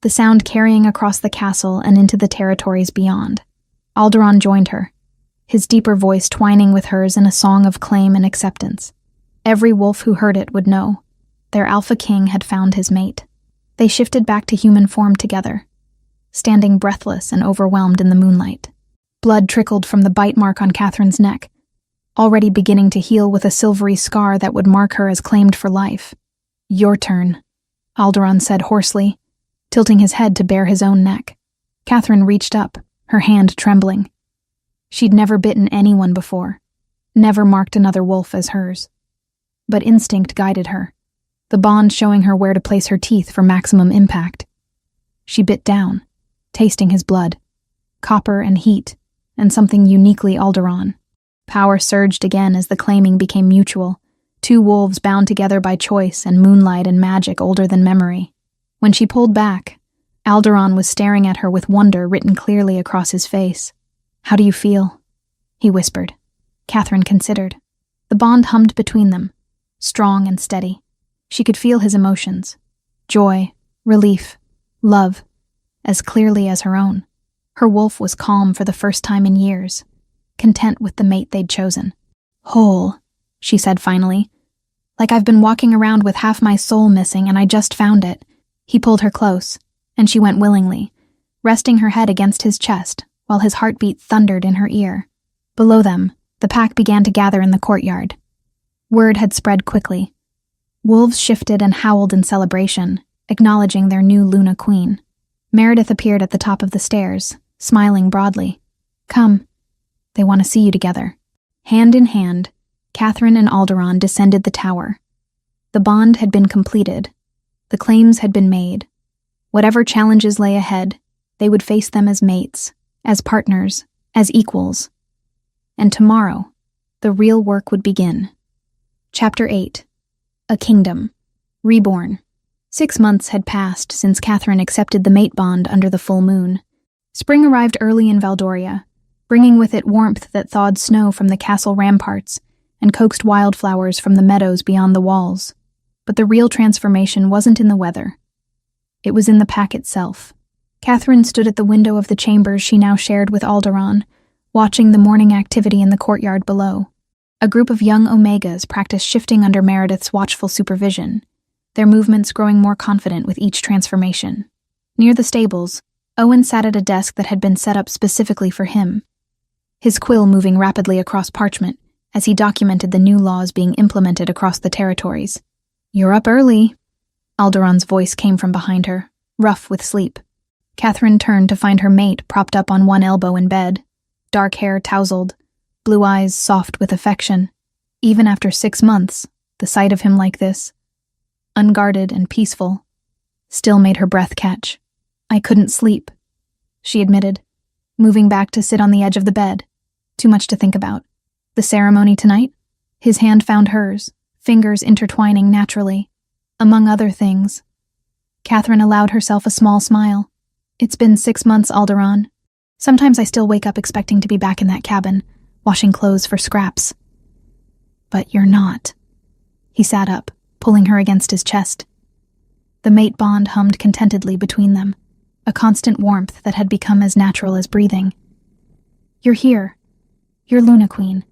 the sound carrying across the castle and into the territories beyond. Alderaan joined her, his deeper voice twining with hers in a song of claim and acceptance. Every wolf who heard it would know. Their alpha king had found his mate. They shifted back to human form together, standing breathless and overwhelmed in the moonlight. Blood trickled from the bite mark on Catherine's neck, already beginning to heal with a silvery scar that would mark her as claimed for life. "Your turn," Alderaan said hoarsely, tilting his head to bare his own neck. Catherine reached up, her hand trembling. She'd never bitten anyone before, never marked another wolf as hers. But instinct guided her, the bond showing her where to place her teeth for maximum impact. She bit down, tasting his blood, copper and heat, and something uniquely Alderaan. Power surged again as the claiming became mutual, 2 wolves bound together by choice and moonlight and magic older than memory. When she pulled back, Alderaan was staring at her with wonder written clearly across his face. "How do you feel?" he whispered. Catherine considered. The bond hummed between them, strong and steady. She could feel his emotions, joy, relief, love, as clearly as her own. Her wolf was calm for the first time in years, content with the mate they'd chosen. "Whole," she said finally. "Like I've been walking around with half my soul missing and I just found it." He pulled her close, and she went willingly, resting her head against his chest while his heartbeat thundered in her ear. Below them, the pack began to gather in the courtyard, Word had spread quickly. Wolves shifted and howled in celebration, acknowledging their new Luna Queen. Meredith appeared at the top of the stairs, smiling broadly. "Come. They want to see you together." Hand in hand, Catherine and Alderaan descended the tower. The bond had been completed. The claims had been made. Whatever challenges lay ahead, they would face them as mates, as partners, as equals. And tomorrow, the real work would begin. Chapter 8. A Kingdom. Reborn. 6 months had passed since Catherine accepted the mate bond under the full moon. Spring arrived early in Valdoria, bringing with it warmth that thawed snow from the castle ramparts and coaxed wildflowers from the meadows beyond the walls. But the real transformation wasn't in the weather. It was in the pack itself. Catherine stood at the window of the chambers she now shared with Alderaan, watching the morning activity in the courtyard below. A group of young Omegas practiced shifting under Meredith's watchful supervision, their movements growing more confident with each transformation. Near the stables, Owen sat at a desk that had been set up specifically for him, his quill moving rapidly across parchment as he documented the new laws being implemented across the territories. "You're up early." Alderaan's voice came from behind her, rough with sleep. Catherine turned to find her mate propped up on one elbow in bed, dark hair tousled, blue eyes soft with affection. Even after 6 months, the sight of him like this, unguarded and peaceful, still made her breath catch. "I couldn't sleep," she admitted, moving back to sit on the edge of the bed. Too much to think about. "The ceremony tonight?" His hand found hers, fingers intertwining naturally. "Among other things." Catherine allowed herself a small smile. "It's been 6 months, Alderaan. Sometimes I still wake up expecting to be back in that cabin, washing clothes for scraps." "But you're not." He sat up, pulling her against his chest. The mate bond hummed contentedly between them, a constant warmth that had become as natural as breathing. "You're here. You're Luna Queen.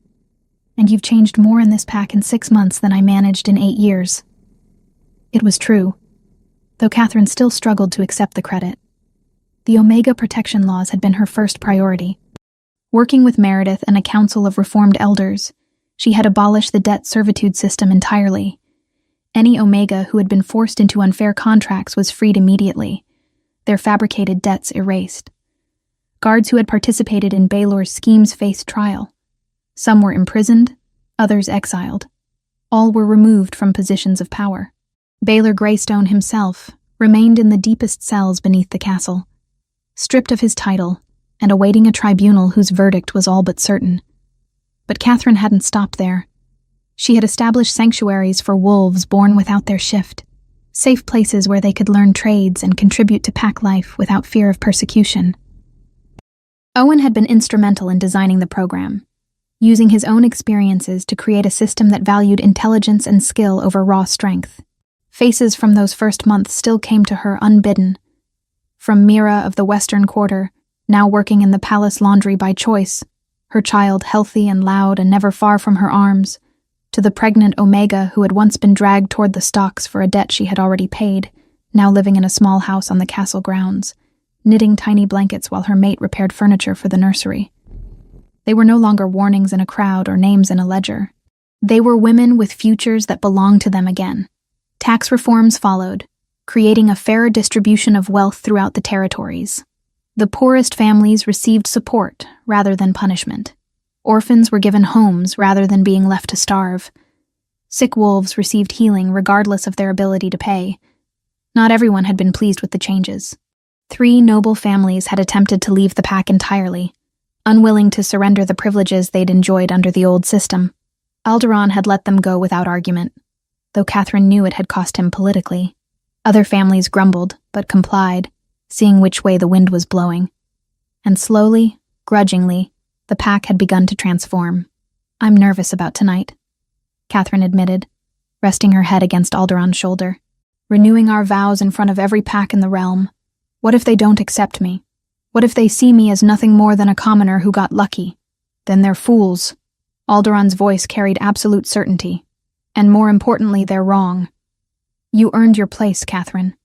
And you've changed more in this pack in 6 months than I managed in 8 years. It was true, though Catherine still struggled to accept the credit. The Omega protection laws had been her first priority. Working with Meredith and a council of reformed elders, she had abolished the debt servitude system entirely. Any Omega who had been forced into unfair contracts was freed immediately, their fabricated debts erased. Guards who had participated in Baylor's schemes faced trial. Some were imprisoned, others exiled. All were removed from positions of power. Baylor Greystone himself remained in the deepest cells beneath the castle, stripped of his title and awaiting a tribunal whose verdict was all but certain. But Catherine hadn't stopped there. She had established sanctuaries for wolves born without their shift, safe places where they could learn trades and contribute to pack life without fear of persecution. Owen had been instrumental in designing the program, using his own experiences to create a system that valued intelligence and skill over raw strength. Faces from those first months still came to her unbidden. From Mira of the Western Quarter, now working in the palace laundry by choice, her child healthy and loud and never far from her arms, to the pregnant Omega who had once been dragged toward the stocks for a debt she had already paid, now living in a small house on the castle grounds, knitting tiny blankets while her mate repaired furniture for the nursery. They were no longer warnings in a crowd or names in a ledger. They were women with futures that belonged to them again. Tax reforms followed, creating a fairer distribution of wealth throughout the territories. The poorest families received support rather than punishment. Orphans were given homes rather than being left to starve. Sick wolves received healing regardless of their ability to pay. Not everyone had been pleased with the changes. 3 noble families had attempted to leave the pack entirely, unwilling to surrender the privileges they'd enjoyed under the old system. Alderaan had let them go without argument, though Catherine knew it had cost him politically. Other families grumbled, but complied, seeing which way the wind was blowing. And slowly, grudgingly, the pack had begun to transform. "I'm nervous about tonight," Catherine admitted, resting her head against Alderaan's shoulder. "Renewing our vows in front of every pack in the realm. What if they don't accept me? What if they see me as nothing more than a commoner who got lucky? Then they're fools." Alderaan's voice carried absolute certainty. "And more importantly, they're wrong. You earned your place, Catherine.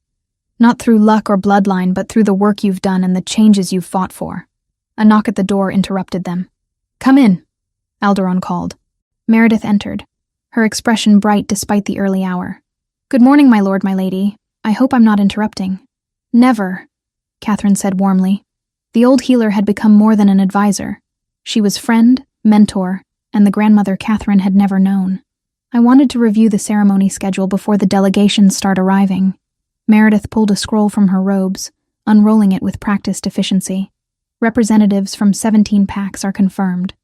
Not through luck or bloodline, but through the work you've done and the changes you've fought for." A knock at the door interrupted them. "Come in," Alderaan called. Meredith entered, her expression bright despite the early hour. "Good morning, my lord, my lady. I hope I'm not interrupting." "Never," Catherine said warmly. The old healer had become more than an advisor. She was friend, mentor, and the grandmother Catherine had never known. "I wanted to review the ceremony schedule before the delegations start arriving." Meredith pulled a scroll from her robes, unrolling it with practiced efficiency. "Representatives from 17 packs are confirmed.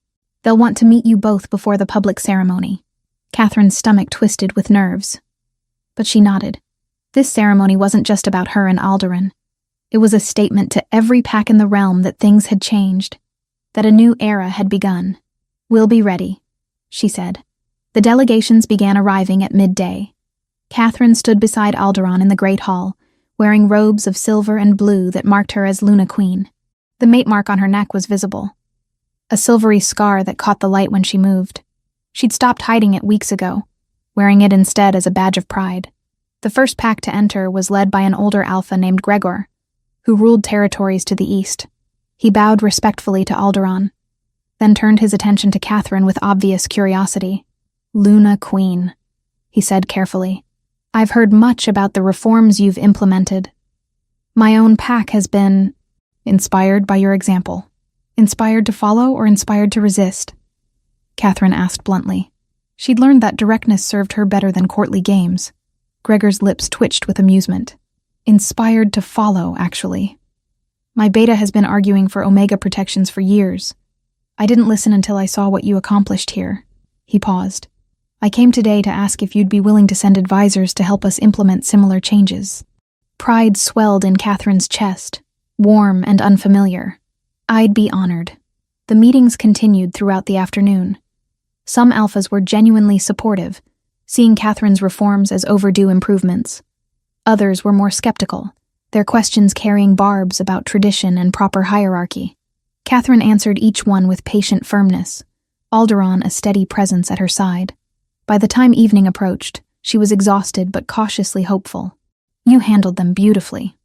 They'll want to meet you both before the public ceremony." Catherine's stomach twisted with nerves. But she nodded. This ceremony wasn't just about her and Alderaan. It was a statement to every pack in the realm that things had changed, that a new era had begun. "We'll be ready," she said. The delegations began arriving at midday. Catherine stood beside Alderaan in the Great Hall, wearing robes of silver and blue that marked her as Luna Queen. The mate mark on her neck was visible, a silvery scar that caught the light when she moved. She'd stopped hiding it weeks ago, wearing it instead as a badge of pride. The first pack to enter was led by an older alpha named Gregor, who ruled territories to the east. He bowed respectfully to Alderaan, then turned his attention to Catherine with obvious curiosity. "Luna Queen," he said carefully. "I've heard much about the reforms you've implemented. My own pack has been inspired by your example." "Inspired to follow or inspired to resist?" Catherine asked bluntly. She'd learned that directness served her better than courtly games. Gregor's lips twitched with amusement. "Inspired to follow, actually. My beta has been arguing for Omega protections for years. I didn't listen until I saw what you accomplished here." He paused. "I came today to ask if you'd be willing to send advisors to help us implement similar changes." Pride swelled in Catherine's chest, warm and unfamiliar. "I'd be honored." The meetings continued throughout the afternoon. Some alphas were genuinely supportive, seeing Catherine's reforms as overdue improvements. Others were more skeptical, their questions carrying barbs about tradition and proper hierarchy. Catherine answered each one with patient firmness, Alderaan a steady presence at her side. By the time evening approached, she was exhausted but cautiously hopeful. "You handled them beautifully,"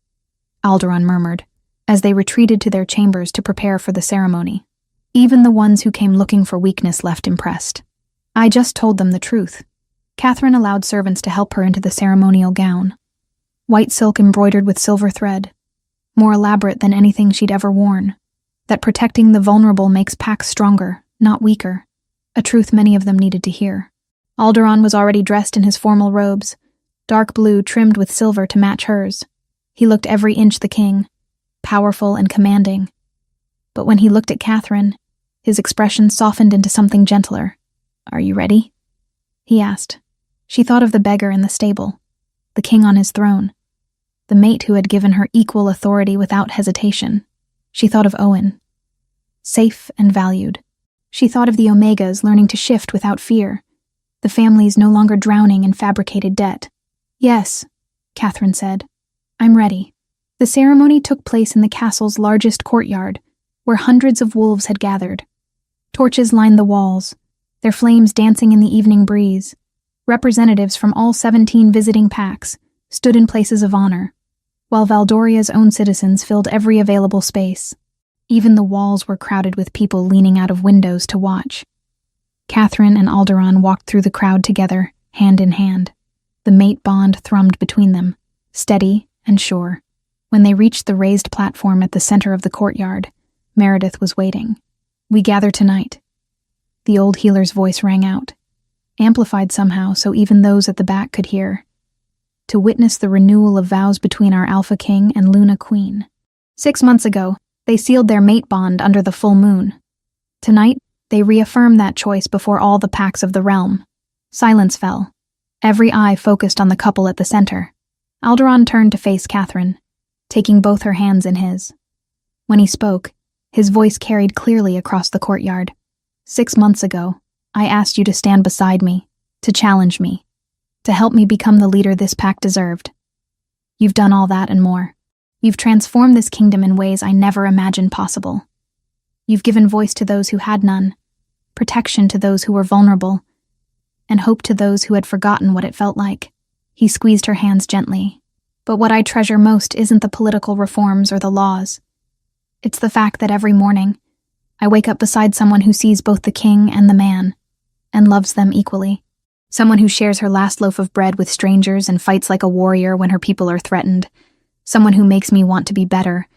Alderaan murmured, as they retreated to their chambers to prepare for the ceremony. Even the ones who came looking for weakness left impressed. "I just told them the truth." Catherine allowed servants to help her into the ceremonial gown. White silk embroidered with silver thread, more elaborate than anything she'd ever worn. That protecting the vulnerable makes packs stronger, not weaker. A truth many of them needed to hear. Alderaan was already dressed in his formal robes, dark blue trimmed with silver to match hers. He looked every inch the king, powerful and commanding. But when he looked at Catherine, his expression softened into something gentler. "Are you ready?" he asked. She thought of the beggar in the stable, the king on his throne, the mate who had given her equal authority without hesitation. She thought of Owen, safe and valued. She thought of the Omegas learning to shift without fear, the families no longer drowning in fabricated debt. "Yes," Catherine said. "I'm ready." The ceremony took place in the castle's largest courtyard, where hundreds of wolves had gathered. Torches lined the walls, their flames dancing in the evening breeze. Representatives from all 17 visiting packs stood in places of honor, while Valdoria's own citizens filled every available space. Even the walls were crowded with people leaning out of windows to watch. Catherine and Alderaan walked through the crowd together, hand in hand. The mate bond thrummed between them, steady and sure. When they reached the raised platform at the center of the courtyard, Meredith was waiting. "We gather tonight." The old healer's voice rang out, amplified somehow so even those at the back could hear. "To witness the renewal of vows between our Alpha King and Luna Queen. 6 months ago, they sealed their mate bond under the full moon. Tonight, they reaffirmed that choice before all the packs of the realm." Silence fell. Every eye focused on the couple at the center. Alderaan turned to face Catherine, taking both her hands in his. When he spoke, his voice carried clearly across the courtyard. 6 months ago, I asked you to stand beside me, to challenge me, to help me become the leader this pack deserved. You've done all that and more. You've transformed this kingdom in ways I never imagined possible. You've given voice to those who had none, protection to those who were vulnerable, and hope to those who had forgotten what it felt like. He squeezed her hands gently. But what I treasure most isn't the political reforms or the laws. It's the fact that every morning, I wake up beside someone who sees both the king and the man, and loves them equally. Someone who shares her last loaf of bread with strangers and fights like a warrior when her people are threatened. Someone who makes me want to be better,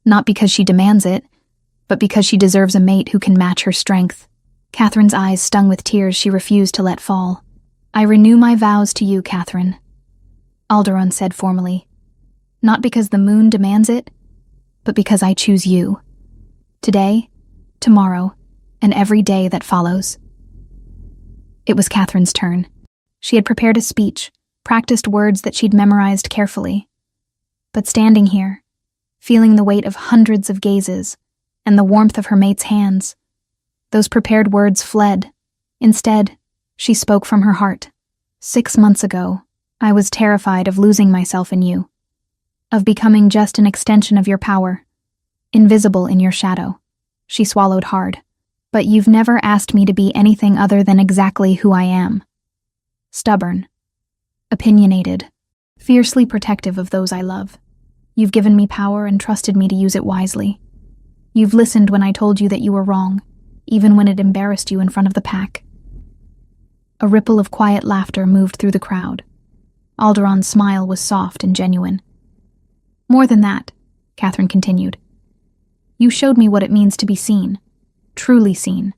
not because she demands it, but because she deserves a mate who can match her strength. Catherine's eyes stung with tears she refused to let fall. I renew my vows to you, Catherine, Alderaan said formally. Not because the moon demands it, but because I choose you. Today, tomorrow, and every day that follows. It was Catherine's turn. She had prepared a speech, practiced words that she'd memorized carefully. But standing here, feeling the weight of hundreds of gazes and the warmth of her mate's hands, those prepared words fled. Instead, she spoke from her heart. 6 months ago, I was terrified of losing myself in you, of becoming just an extension of your power, invisible in your shadow. She swallowed hard. But you've never asked me to be anything other than exactly who I am. Stubborn, opinionated, fiercely protective of those I love. You've given me power and trusted me to use it wisely. You've listened when I told you that you were wrong, even when it embarrassed you in front of the pack. A ripple of quiet laughter moved through the crowd. Alderaan's smile was soft and genuine. More than that, Catherine continued. You showed me what it means to be seen. Truly seen.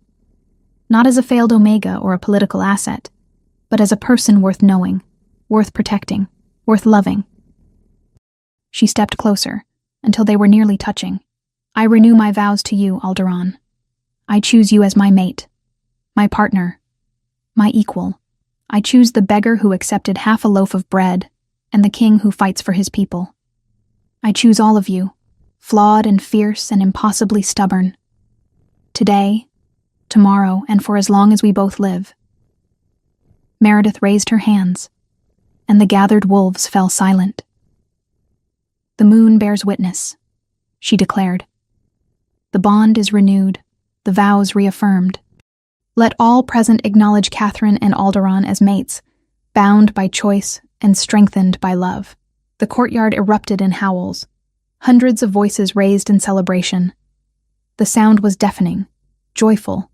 Not as a failed Omega or a political asset, but as a person worth knowing, worth protecting, worth loving. She stepped closer, until they were nearly touching. I renew my vows to you, Alderaan. I choose you as my mate, my partner, my equal. I choose the beggar who accepted half a loaf of bread and the king who fights for his people. I choose all of you, flawed and fierce and impossibly stubborn. Today, tomorrow, and for as long as we both live. Meredith raised her hands, and the gathered wolves fell silent. The moon bears witness, she declared. The bond is renewed, the vows reaffirmed. Let all present acknowledge Catherine and Alderaan as mates, bound by choice and strengthened by love. The courtyard erupted in howls, hundreds of voices raised in celebration. The sound was deafening, joyful,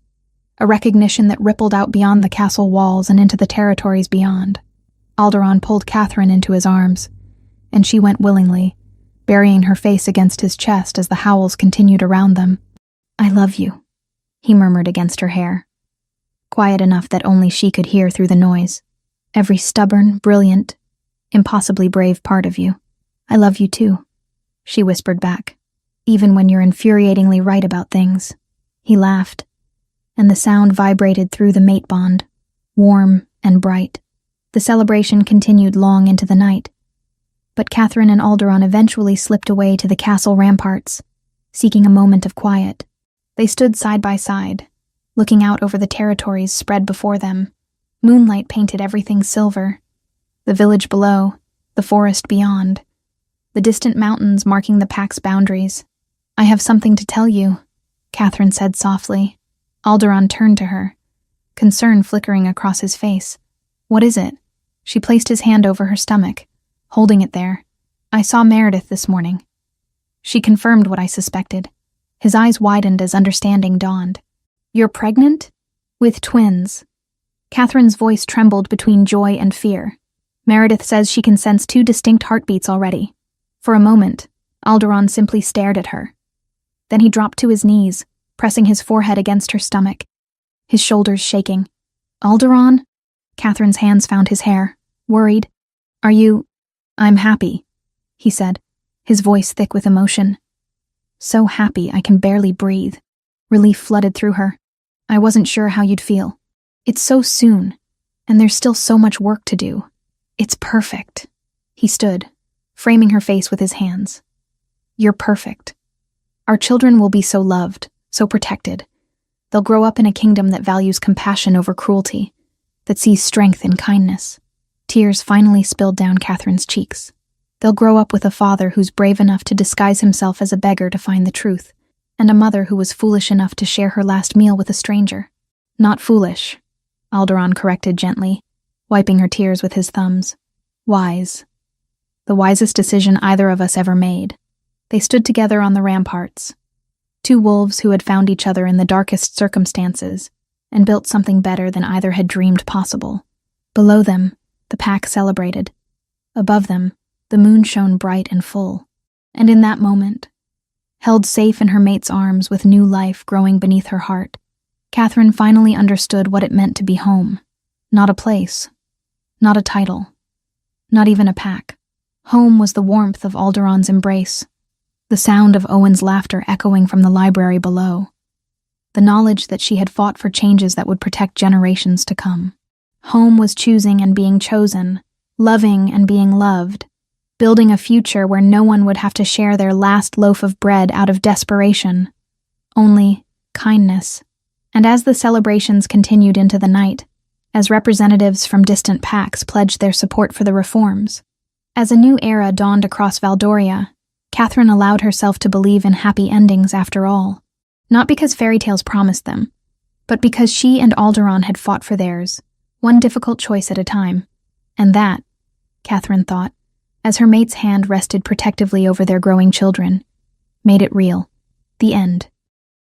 a recognition that rippled out beyond the castle walls and into the territories beyond. Alderaan pulled Catherine into his arms, and she went willingly, burying her face against his chest as the howls continued around them. I love you, he murmured against her hair, quiet enough that only she could hear through the noise. Every stubborn, brilliant, impossibly brave part of you. I love you too, she whispered back. Even when you're infuriatingly right about things. He laughed, and the sound vibrated through the mate bond, warm and bright. The celebration continued long into the night, but Catherine and Alderaan eventually slipped away to the castle ramparts, seeking a moment of quiet. They stood side by side, looking out over the territories spread before them. Moonlight painted everything silver. The village below, the forest beyond, the distant mountains marking the pack's boundaries. I have something to tell you, Catherine said softly. Alderaan turned to her, concern flickering across his face. What is it? She placed his hand over her stomach, holding it there. I saw Meredith this morning. She confirmed what I suspected. His eyes widened as understanding dawned. You're pregnant? With twins. Catherine's voice trembled between joy and fear. Meredith says she can sense 2 distinct heartbeats already. For a moment, Alderaan simply stared at her. Then he dropped to his knees, pressing his forehead against her stomach, his shoulders shaking. Alderaan? Catherine's hands found his hair, worried. Are you... I'm happy, he said, his voice thick with emotion. So happy I can barely breathe. Relief flooded through her. I wasn't sure how you'd feel. It's so soon, and there's still so much work to do. It's perfect. He stood, framing her face with his hands. You're perfect. Our children will be so loved, so protected. They'll grow up in a kingdom that values compassion over cruelty, that sees strength in kindness. Tears finally spilled down Catherine's cheeks. They'll grow up with a father who's brave enough to disguise himself as a beggar to find the truth, and a mother who was foolish enough to share her last meal with a stranger. Not foolish, Alderaan corrected gently, wiping her tears with his thumbs. Wise. The wisest decision either of us ever made. They stood together on the ramparts, 2 wolves who had found each other in the darkest circumstances and built something better than either had dreamed possible. Below them, the pack celebrated. Above them, the moon shone bright and full. And in that moment, held safe in her mate's arms with new life growing beneath her heart, Catherine finally understood what it meant to be home. Not a place, not a title, not even a pack. Home was the warmth of Alderon's embrace, the sound of Owen's laughter echoing from the library below, the knowledge that she had fought for changes that would protect generations to come. Home was choosing and being chosen, loving and being loved, building a future where no one would have to share their last loaf of bread out of desperation. Only kindness. And as the celebrations continued into the night, as representatives from distant packs pledged their support for the reforms, as a new era dawned across Valdoria, Catherine allowed herself to believe in happy endings after all. Not because fairy tales promised them, but because she and Alderon had fought for theirs, one difficult choice at a time. And that, Catherine thought, as her mate's hand rested protectively over their growing children, made it real. The end.